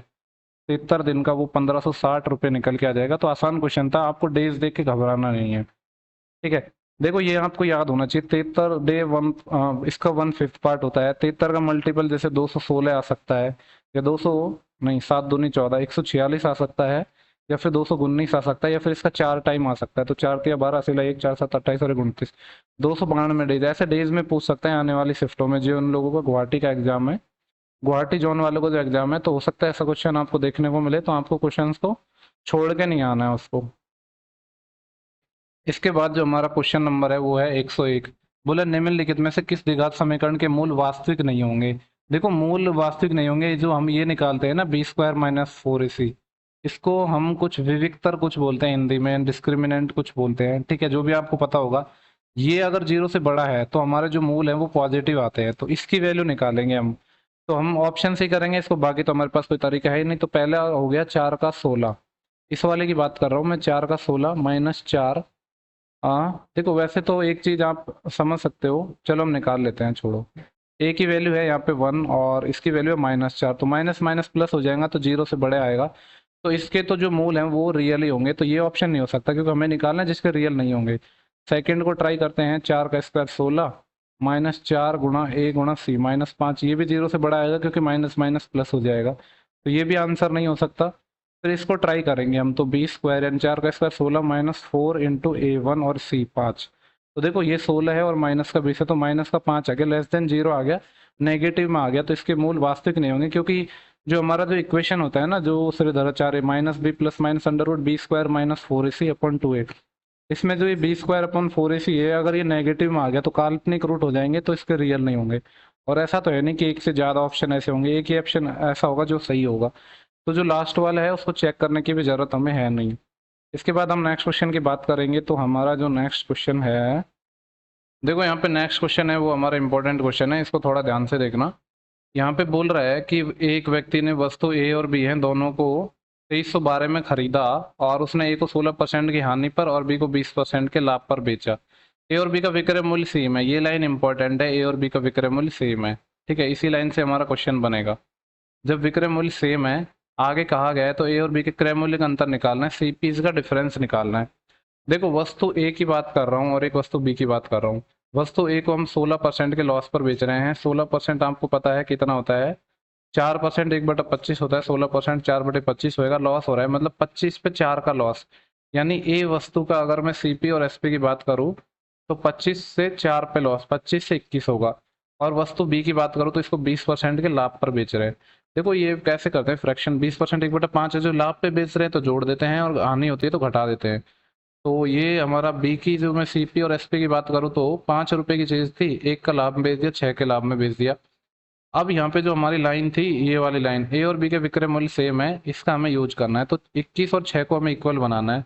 73 दिन का वो 1560 रुपये निकल के आ जाएगा। तो आसान क्वेश्चन था, आपको डेज देख के घबराना नहीं है। ठीक है। देखो, ये आपको याद होना चाहिए, 73 डे वन इसका 1/5 पार्ट होता है। 73 का मल्टीपल जैसे 216 आ सकता है, या 200 नहीं, 7 दूनी 14, 146 आ सकता है, या फिर 219 आ सकता है, या फिर इसका 4 टाइम आ सकता है। तो 4 तिया 12, सिला 1, 4 7 28 और 29, 292 डेज। ऐसे डेज में पूछ सकते हैं आने वाली शिफ्टों में, जो उन लोगों का गुवाहाटी का एग्जाम है, गुवाहाटी जोन वालों को जो एग्जाम है, तो हो सकता है ऐसा क्वेश्चन आपको देखने को मिले। तो आपको क्वेश्चंस को छोड़ के नहीं आना है उसको। इसके बाद जो हमारा क्वेश्चन नंबर है वो है 101। बोले निम्नलिखित में से किस द्विघात समीकरण के मूल वास्तविक नहीं होंगे। देखो, मूल वास्तविक नहीं होंगे, जो हम ये निकालते हैं ना b² - 4ac, इसको हम कुछ विविक्तर कुछ बोलते हैं हिंदी में, डिस्क्रिमिनेंट कुछ बोलते हैं। ठीक है, जो भी आपको पता होगा। ये अगर 0 से बड़ा है तो हमारे जो मूल है वो पॉजिटिव आते हैं, तो इसकी वैल्यू निकालेंगे हम। तो हम ऑप्शन से ही करेंगे इसको, बाकी तो हमारे पास कोई तरीका है ही नहीं। तो पहला हो गया 4 का 16, इस वाले की बात कर रहा हूँ मैं। 4 का 16 - 4। हाँ देखो, वैसे तो एक चीज आप समझ सकते हो, चलो हम निकाल लेते हैं, छोड़ो। ए की वैल्यू है यहाँ पे 1 और इसकी वैल्यू है -4, तो माइनस माइनस प्लस हो जाएगा तो 0 से बड़े आएगा। तो इसके तो जो मूल हैं वो रियल ही होंगे, तो ये ऑप्शन नहीं हो सकता क्योंकि हमें निकालना है जिसके रियल नहीं होंगे। सेकंड को ट्राई करते हैं, 4 का स्क्वायर 16 -4 गुणा ए गुणा सी -5, ये भी 0 से बड़ा आएगा क्योंकि माइनस माइनस प्लस हो जाएगा, तो ये भी आंसर नहीं हो सकता। फिर इसको ट्राई करेंगे हम, तो b² यानी 4 का स्क्वायर 16 -4 इंटू a1 और c 5। तो देखो, ये 16 है और माइनस का 20 है, तो माइनस का 5 आ गया, लेस देन 0 आ गया, नेगेटिव में आ गया। तो इसके मूल वास्तविक नहीं होंगे, क्योंकि जो हमारा जो इक्वेशन होता है ना, जो श्रीधराचार्य -b + -√b² - 4ac/2a, इसमें जो ये b²/4ac है, अगर ये नेगेटिव में आ गया तो काल्पनिक रूट हो जाएंगे, तो इसके रियल नहीं होंगे। और ऐसा तो है नहीं कि एक से ज्यादा ऑप्शन ऐसे होंगे, एक ही ऑप्शन ऐसा होगा जो सही होगा। तो जो लास्ट वाला है उसको चेक करने की भी जरूरत हमें है नहीं। इसके बाद हम नेक्स्ट क्वेश्चन की बात करेंगे। तो हमारा जो नेक्स्ट क्वेश्चन है, देखो यहाँ पे नेक्स्ट क्वेश्चन है वो हमारा इंपॉर्टेंट क्वेश्चन है, इसको थोड़ा ध्यान से देखना। यहाँ पे बोल रहा है कि एक व्यक्ति ने वस्तु ए और बी हैं दोनों को 2312 में खरीदा, और उसने ए को 16% की हानि पर और बी को 20% के लाभ पर बेचा। ए और बी का विक्रय मूल्य सेम है, ये लाइन इंपॉर्टेंट है, ए और बी का विक्रय मूल्य सेम है। ठीक है, इसी लाइन से हमारा क्वेश्चन बनेगा। जब विक्रय मूल्य सेम है, आगे कहा गया है, तो ए और बी के क्रय मूल्य का अंतर निकालना है, सीपीज का डिफरेंस निकालना है। देखो, वस्तु ए की बात कर रहा हूँ और एक वस्तु बी की बात कर रहा हूँ। वस्तु ए को हम 16% के लॉस पर बेच रहे हैं। 16% आपको पता है कितना होता है, 4% 1/25 होता है। 16% 4/25 होएगा, लॉस हो रहा है, मतलब 25 पे 4 का लॉस। यानी ए वस्तु का अगर मैं सीपी और एसपी की बात करूँ तो 25 से 4 पे लॉस, 25 से 21 होगा। और वस्तु बी की बात करूँ तो इसको 20% के लाभ पर बेच रहे हैं। देखो ये कैसे करते हैं फ्रैक्शन, 20% 1/5 है, जो लाभ पे बेच रहे हैं तो जोड़ देते हैं और हानि होती है तो घटा देते हैं। तो ये हमारा बी की, जो मैं सीपी और एसपी की बात करूँ तो 5 रुपए की चीज थी, 1 का लाभ में बेच दिया, 6 के लाभ में बेच दिया। अब यहाँ पे जो हमारी लाइन थी, ये वाली लाइन, ए और बी के विक्रय मूल्य सेम है, इसका हमें यूज करना है। तो 21 और 6 को हमें इक्वल बनाना है।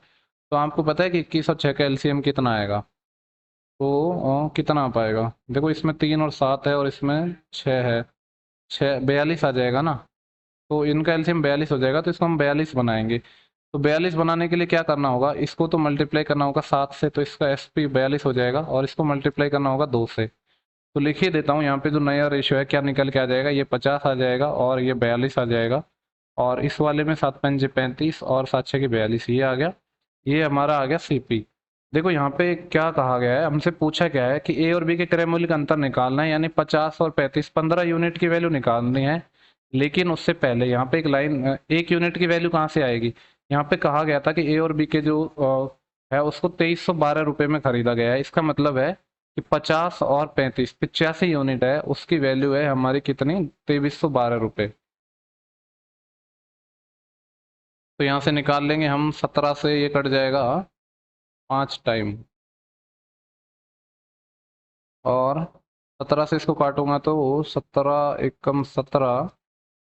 तो आपको पता है कि 21 और 6 का एलसीएम कितना आएगा? तो कितना आ पाएगा? देखो इसमें 3 और 7 है और इसमें 6 है, 6 42 आ जाएगा ना। तो इनका एलसीएम 42 हो जाएगा, तो इसको हम 42 बनाएंगे। तो 42 बनाने के लिए क्या करना होगा, इसको तो मल्टीप्लाई करना होगा 7 से, तो इसका एसपी 42 हो जाएगा, और इसको मल्टीप्लाई करना होगा 2 से। तो लिख ही देता हूँ यहाँ पे, जो नया रेशियो है क्या निकल के आ जाएगा, ये 50 आ जाएगा और ये 42 आ जाएगा। और इस वाले में 7 पंजे 35 और 7 6 की 42, ये आ गया। ये हमारा आ गया सीपी। देखो यहाँ पे क्या कहा गया है, हमसे पूछा क्या है कि ए और बी के क्रय मूल्य का अंतर निकालना है, यानी 50 और 35, 15 यूनिट की वैल्यू निकालनी है। लेकिन उससे पहले यहाँ पे एक लाइन, 1 यूनिट की वैल्यू कहाँ से आएगी? यहाँ पे कहा गया था कि ए और बी के जो है उसको 2312 रुपये में खरीदा गया है। इसका मतलब है कि 50 और 35, 85 यूनिट है, उसकी वैल्यू है हमारी कितनी, 2312 रुपये। तो यहाँ से निकाल लेंगे हम, 17 से ये कट जाएगा 5 टाइम, और 17 से इसको काटूंगा तो 17 एकम 17,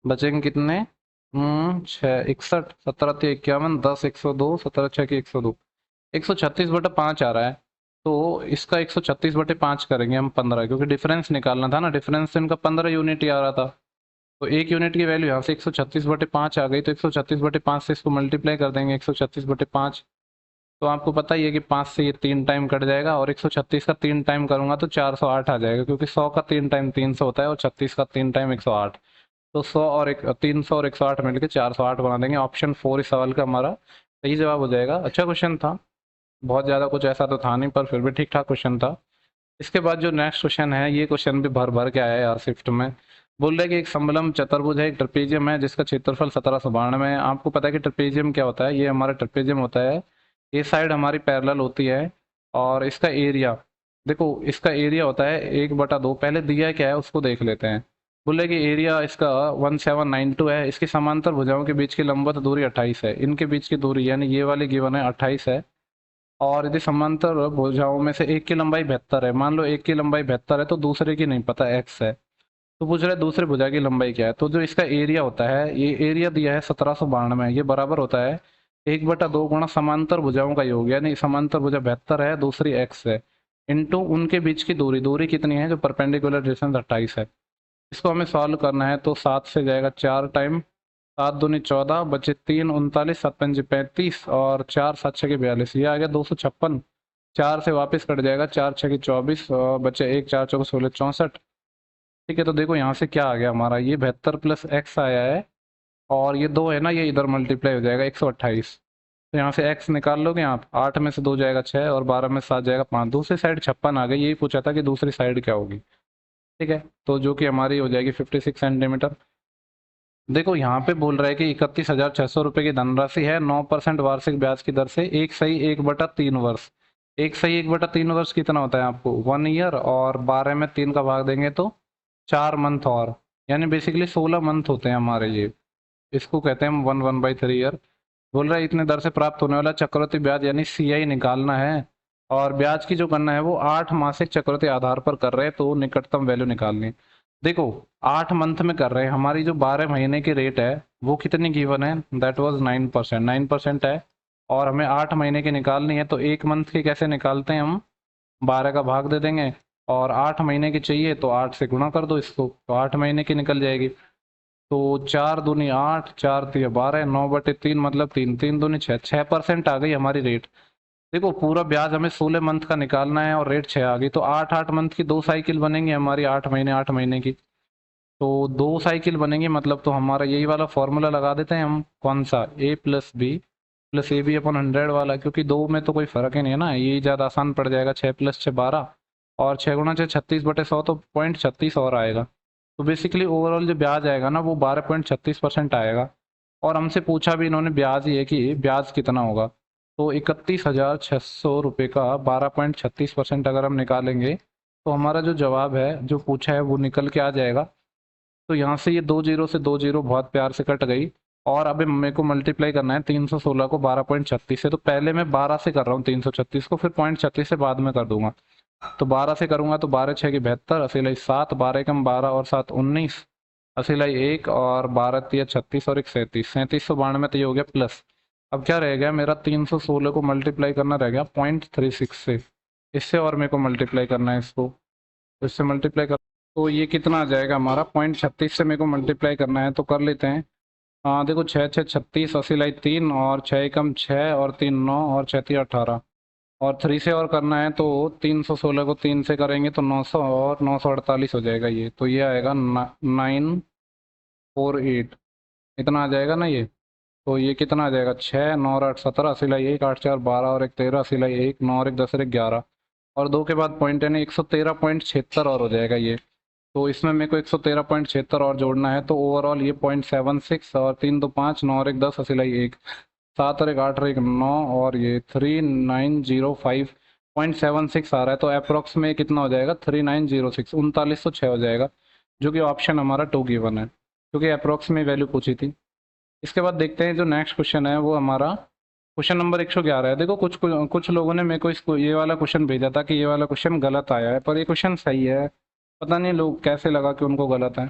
बचेंगे कितने, 6 61, 17 3 51, 10 102, 17 6 की 102, 136/5 आ रहा है। तो इसका 136/5 करेंगे हम 15, क्योंकि डिफरेंस निकालना था ना, डिफरेंस से इनका 15 यूनिट ही आ रहा था। तो 1 यूनिट की वैल्यू यहाँ से 136/5 आ गई, तो 136/5 से इसको मल्टीप्लाई कर देंगे, 136/5। तो आपको पता ही है कि 5 से ये 3 टाइम कट जाएगा, और 136 का 3 टाइम करूंगा तो 408 आ जाएगा, क्योंकि 100 का 3 टाइम 300 होता है और 36 का 3 टाइम 108। तो 100 और 300 और 108 मिलकर 408 बना देंगे। ऑप्शन 4 इस सवाल का हमारा सही जवाब हो जाएगा। अच्छा क्वेश्चन था, बहुत ज़्यादा कुछ ऐसा तो था नहीं, पर फिर भी ठीक ठाक क्वेश्चन था। इसके बाद जो नेक्स्ट क्वेश्चन है, ये क्वेश्चन भी भर भर के आया है यार शिफ्ट में। बोल रहे कि एक समलम चतुर्भुज है, एक ट्रेपेजियम है, जिसका क्षेत्रफल 1792 है। आपको पता है कि ट्रेपेजियम क्या होता है, ये हमारा ट्रेपेजियम होता है। ये साइड हमारी पैरेलल होती है, और इसका एरिया, देखो इसका एरिया होता है 1/2। पहले दिया क्या है उसको देख लेते हैं। बोले कि एरिया इसका 1792 है। इसकी समांतर भुजाओं के बीच की लंबवत दूरी 28 है। इनके बीच की दूरी, यानी ये वाली गिवन है, 28 है। और यदि समांतर भुजाओं में से एक की लंबाई 72 है, मान लो एक की लंबाई 72 है, तो दूसरे की नहीं पता, एक्स है। तो पूछ रहा है दूसरे भुजा की लंबाई क्या है। तो जो इसका एरिया होता है, ये एरिया दिया है 1792, ये बराबर होता है 1/2 गुणा समांतर भुजाओं का योग, यानी समांतर भुजा 72 है, दूसरी एक्स है, इंटू उनके बीच की दूरी, दूरी कितनी है, जो परपेंडिकुलर डिस्टेंस 28 है। इसको हमें सॉल्व करना है, तो 7 से जाएगा 4 टाइम, 7 दूनी 14, बचे 3 39, 7 पंजे 35, और 4 7 6 की 42, ये आ गया 256। 4 से वापस कट जाएगा, 4 6 की 24, और बचे 1 4 चौको 16 64। ठीक है, तो देखो यहाँ से क्या आ गया हमारा, ये 72 प्लस एक्स आया है, और ये 2 है ना, ये इधर मल्टीप्लाई हो जाएगा 128। तो यहाँ से x निकाल लोगे आप, 8 में से 2 जाएगा 6, और 12 में से 7 जाएगा 5, दूसरी साइड 56 आ गई। यही पूछा था कि दूसरी साइड क्या होगी। ठीक है, तो जो कि हमारी हो जाएगी 56 सेंटीमीटर। देखो यहाँ पे बोल रहा है कि 31,600 रुपये की धनराशि है, 9% वार्षिक ब्याज की दर से, 1/3 वर्ष। 1/3 वर्ष कितना होता है आपको, 1 ईयर, और 12 में 3 का भाग देंगे तो 4 मंथ, और यानी बेसिकली 16 मंथ होते हैं हमारे ये। इसको कहते हैं 1/3 ईयर। बोल रहा है इतने दर से प्राप्त होने वाला चक्रवृद्धि ब्याज यानी सीआई निकालना है, और ब्याज की जो गणना है वो 8 मासिक चक्रवृद्धि आधार पर कर रहे हैं, तो निकटतम वैल्यू निकालनी है। देखो 8 मंथ में कर रहे हैं, हमारी जो 12 महीने की रेट है वो कितनी गिवन है, दैट वाज 9%, 9% है, और हमें 8 महीने की निकालनी है। तो 1 मंथ की कैसे निकालते हैं हम, 12 का भाग दे देंगे, और 8 महीने की चाहिए तो 8 से गुणा कर दो इसको, तो 8 महीने की निकल जाएगी। तो 4 दूनी 8, 4 तिया 12, 9/3 मतलब 3, 3 दूनी 6, 6% आ गई हमारी रेट। देखो पूरा ब्याज हमें 16 मंथ का निकालना है, और रेट 6 आ गई, तो 8 मंथ की 2 साइकिल बनेंगी हमारी, 8 महीने 8 महीने की। तो 2 साइकिल बनेंगी, मतलब तो हमारा यही वाला फॉर्मूला लगा देते हैं हम, कौन सा, a plus B plus A B अपन 100 वाला, क्योंकि 2 में तो कोई फर्क ही नहीं है ना, यही ज़्यादा आसान पड़ जाएगा। 6 + 6 12, और 6 गुणा 6 36/100, तो 0.36 और आएगा। तो बेसिकली ओवरऑल जो ब्याज आएगा ना, वो 12.36% आएगा। और हमसे पूछा भी इन्होंने ब्याज ये कि ब्याज कितना होगा, तो 31,600 रुपये का 12.36% अगर हम निकालेंगे, तो हमारा जो जवाब है जो पूछा है वो निकल के आ जाएगा। तो यहाँ से ये 2 जीरो से 2 जीरो बहुत प्यार से कट गई। और अभी मेरे को मल्टीप्लाई करना है 316 को 12.36 से। तो पहले मैं 12 से कर रहा हूँ 336 को, फिर 0.36 से बाद में कर दूंगा। तो 12 से करूंगा तो 12 छः की 72, असीलाई 7, 12 एकम 12 और 7 19, असीलाई 1 और 12 तिया 36 और 1 37, 3792, तो ये हो गया प्लस। अब क्या रह गया मेरा, 316 को मल्टीप्लाई करना रह गया 0.36 से। इससे और मेरे को मल्टीप्लाई करना है इसको, तो इससे मल्टीप्लाई कर, तो ये कितना आ जाएगा हमारा, 0.36 से मेरे को मल्टीप्लाई करना है, तो कर लेते हैं। हाँ देखो, 6 6 36, असीलाई 3 और 6 एकम 6 और 3 9 और 6 3 18, और 3 से और करना है तो 316 को 3 से करेंगे तो 900 और 948 हो जाएगा ये। तो ये आएगा 948, इतना आ जाएगा ना ये। तो ये कितना आ जाएगा, 6 9 और 8 17, असीलाई 1 8 4 12 और 1 13, असीलाई 1 9 और 1 10 और 1 11, और 2 के बाद पॉइंट है ना, 113.76 और हो जाएगा ये। तो इसमें मेरे को 113.76 और जोड़ना है, तो ओवरऑल ये 0.76 और 3 2 5 9 और 1 10, असीलाई 1 7 और 1 8 और 1 9, और ये 3905.76 आ रहा है। तो अप्रोक्स में कितना हो जाएगा, 3906, 3906 हो जाएगा, जो कि ऑप्शन हमारा 2 गिवन है, क्योंकि अप्रोक्स में वैल्यू पूछी थी। इसके बाद देखते हैं जो नेक्स्ट क्वेश्चन है, वो हमारा क्वेश्चन नंबर 111 है। देखो कुछ लोगों ने मेरे को इसको ये वाला क्वेश्चन भेजा था कि ये वाला क्वेश्चन गलत आया है, पर ये क्वेश्चन सही है। पता नहीं लोग कैसे लगा कि उनको गलत है।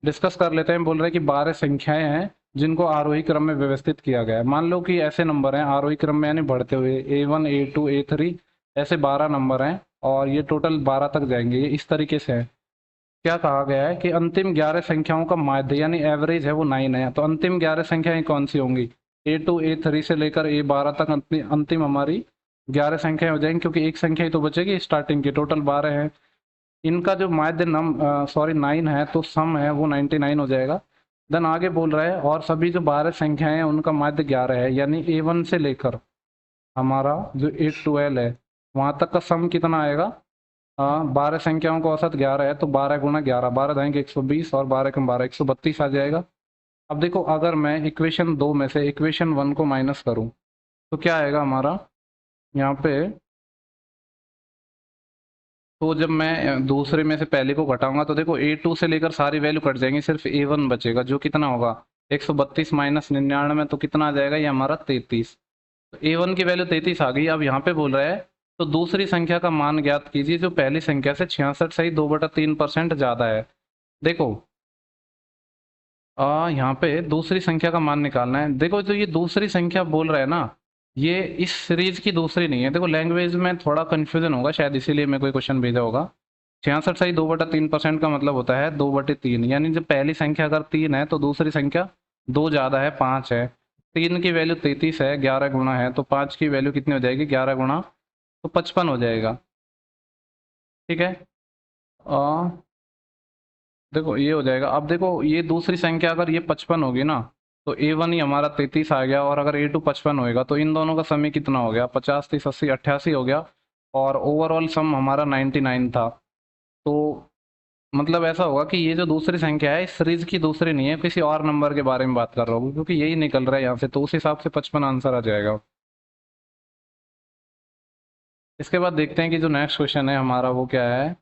डिस्कस कर लेते हैं। बोल रहे हैं कि 12 संख्याएं हैं जिनको आरोही क्रम में व्यवस्थित किया गया है। मान लो कि ऐसे नंबर हैं आरोही क्रम में, यानी बढ़ते हुए, A1 A2 A3, ऐसे 12 नंबर हैं और ये टोटल 12 तक जाएंगे। ये इस तरीके से है। क्या कहा गया है कि अंतिम 11 संख्याओं का माध्य यानी एवरेज है वो 9 है। तो अंतिम 11 संख्याएं कौन सी होंगी, A2 A3 से लेकर A12 तक अंतिम हमारी 11 संख्याएं हो जाएंगी, क्योंकि एक संख्या ही तो बचेगी स्टार्टिंग की, टोटल 12 है। इनका जो माध्य 9 है, तो सम है वो 99 हो जाएगा। देन आगे बोल रहा है और सभी जो 12 संख्याएं हैं उनका माध्य 11 है, यानी A1 से लेकर हमारा जो A12 है वहां तक का सम कितना आएगा। 12 संख्याओं का औसत 11 है, तो 12 गुना 11, 12 जाएंगे 120 और 12 कम 12 132 आ जाएगा। अब देखो, अगर मैं इक्वेशन 2 में से इक्वेशन 1 को माइनस करूं तो क्या आएगा हमारा यहाँ पे। तो जब मैं दूसरे में से पहले को घटाऊंगा तो देखो A2 से लेकर सारी वैल्यू कट जाएंगी, सिर्फ A1 बचेगा, जो कितना होगा 132 माइनस 99, तो कितना आ जाएगा ये हमारा 33। तो A1 की वैल्यू 33 आ गई। अब यहाँ पे बोल रहा है तो दूसरी संख्या का मान ज्ञात कीजिए जो पहली संख्या से 66 सही 2/3% ज्यादा है। देखो यहाँ पे दूसरी संख्या का मान निकालना है। देखो जो ये दूसरी संख्या बोल रहा है ना, ये इस सीरीज की दूसरी नहीं है। देखो लैंग्वेज में थोड़ा कंफ्यूजन होगा शायद, इसीलिए मैं कोई क्वेश्चन भेजा होगा। 66 सही 2/3% का मतलब होता है 2/3, यानी जब पहली संख्या अगर 3 है तो दूसरी संख्या 2 ज़्यादा है, 5 है। 3 की वैल्यू 33 है, 11 गुना है, तो 5 की वैल्यू कितनी हो जाएगी, 11 गुना तो 55 हो जाएगा। ठीक है। देखो ये हो जाएगा। अब देखो ये दूसरी संख्या अगर ये 55 होगी ना, तो A1 ही हमारा 33 आ गया, और अगर A2 55 होएगा तो इन दोनों का सम ही कितना हो गया, 50 30 80 88 हो गया, और ओवरऑल सम हमारा 99 था। तो मतलब ऐसा होगा कि ये जो दूसरी संख्या है इस सीरीज की दूसरी नहीं है, किसी और नंबर के बारे में बात कर रहा हूँ, क्योंकि यही निकल रहा है यहाँ से, तो उस हिसाब से 55 आंसर आ जाएगा। इसके बाद देखते हैं कि जो नेक्स्ट क्वेश्चन है हमारा वो क्या है।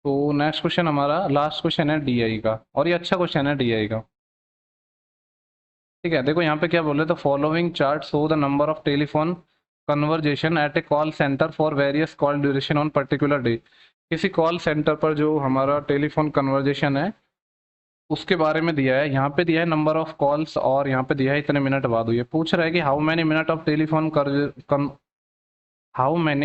तो नेक्स्ट क्वेश्चन हमारा लास्ट क्वेश्चन है DI का, और ये अच्छा क्वेश्चन है DI का। ठीक है। देखो यहाँ पे क्या बोल रहे, तो following chart show the number of telephone conversation at a call centre for various call duration on particular day. किसी कॉल सेंटर पर जो हमारा टेलीफोन कन्वर्जेशन है उसके बारे में दिया है। यहाँ पे दिया है नंबर ऑफ कॉल्स, और यहाँ पे दिया है इतने मिनट बाद हुई है। पूछ रहा है कि how many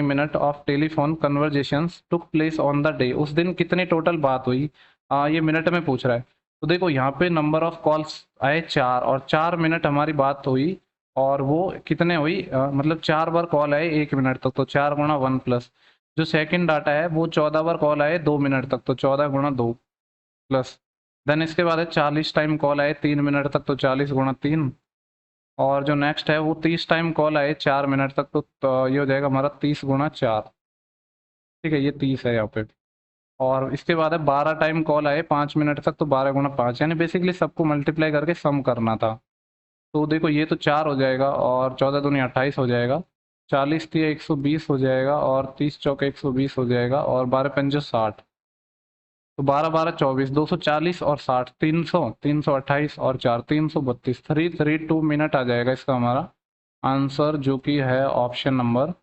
minute of telephone conversations took place on the day. उस दिन कितनी टोटल बात हुई, ये मिनट में पूछ रहा है। तो देखो यहाँ पे नंबर ऑफ कॉल्स आए 4, और 4 मिनट हमारी बात हुई, और वो कितने हुई, मतलब 4 बार कॉल आए 1 मिनट तक, तो 4 गुणा 1 प्लस जो सेकंड डाटा है वो 14 बार कॉल आए 2 मिनट तक, तो 14 गुणा 2 प्लस। देन इसके बाद है 40 टाइम कॉल आए 3 मिनट तक, तो 40 गुणा 3। और जो नेक्स्ट है वो 30 टाइम कॉल आए 4 मिनट तक, तो ये हो जाएगा हमारा 30 गुणा 4। ठीक है, ये 30 है यहाँ पे। और इसके बाद है 12 टाइम कॉल आए 5 मिनट तक, तो 12 गुणा 5, यानी बेसिकली सबको मल्टीप्लाई करके सम करना था। तो देखो ये तो 4 हो जाएगा, और 14 दूनी 28 हो जाएगा, 40 तिया 120 हो जाएगा, और 30 चौके 120 हो जाएगा, और 12 पंजे 60। तो 12 12 24, 240 और 60, 300, 328 और 4, 332, 332 मिनट आ जाएगा इसका हमारा आंसर, जो कि है ऑप्शन नंबर।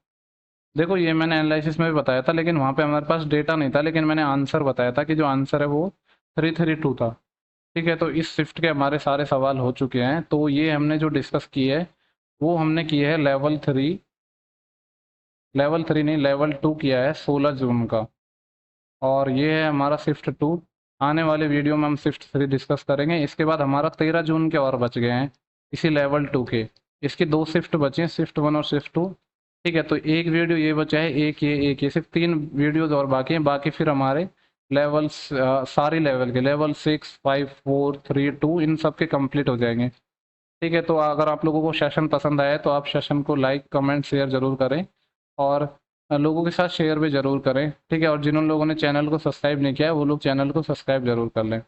देखो ये मैंने एनालिसिस में भी बताया था, लेकिन वहाँ पे हमारे पास डेटा नहीं था, लेकिन मैंने आंसर बताया था कि जो आंसर है वो 332 था। ठीक है, तो इस शिफ्ट के हमारे सारे सवाल हो चुके हैं। तो ये हमने जो डिस्कस किए है वो हमने किए है लेवल 3 नहीं, लेवल 2 किया है 16 जून का। और ये है हमारा शिफ्ट 2। आने वाले वीडियो में हम शिफ्ट 3 डिस्कस करेंगे। इसके बाद हमारा 13 जून के और बच गए हैं इसी लेवल 2 के। इसकी 2 शिफ्ट बचे हैं, शिफ्ट 1 और शिफ्ट 2। ठीक है, तो एक वीडियो ये बचा है, एक ये सिर्फ 3 वीडियोज और बाकी हैं। बाकी फिर हमारे लेवल्स सारी लेवल के लेवल 6, 5, 4, 3, 2 इन सब के कंप्लीट हो जाएंगे। ठीक है, तो अगर आप लोगों को सेशन पसंद आया तो आप सेशन को लाइक कमेंट शेयर ज़रूर करें, और लोगों के साथ शेयर भी ज़रूर करें। ठीक है, और जिन लोगों ने चैनल को सब्सक्राइब नहीं किया है वो लोग चैनल को सब्सक्राइब ज़रूर कर लें।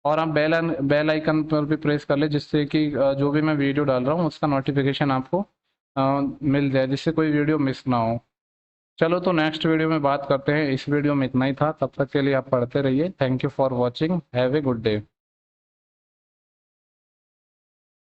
और आप बेल आइकन पर भी प्रेस कर लें, जिससे कि जो भी मैं वीडियो डाल रहा हूँ उसका नोटिफिकेशन आपको मिल जाए, जिससे कोई वीडियो मिस ना हो। चलो, तो नेक्स्ट वीडियो में बात करते हैं। इस वीडियो में इतना ही था, तब तक के लिए आप पढ़ते रहिए। Thank you for watching, have a good day.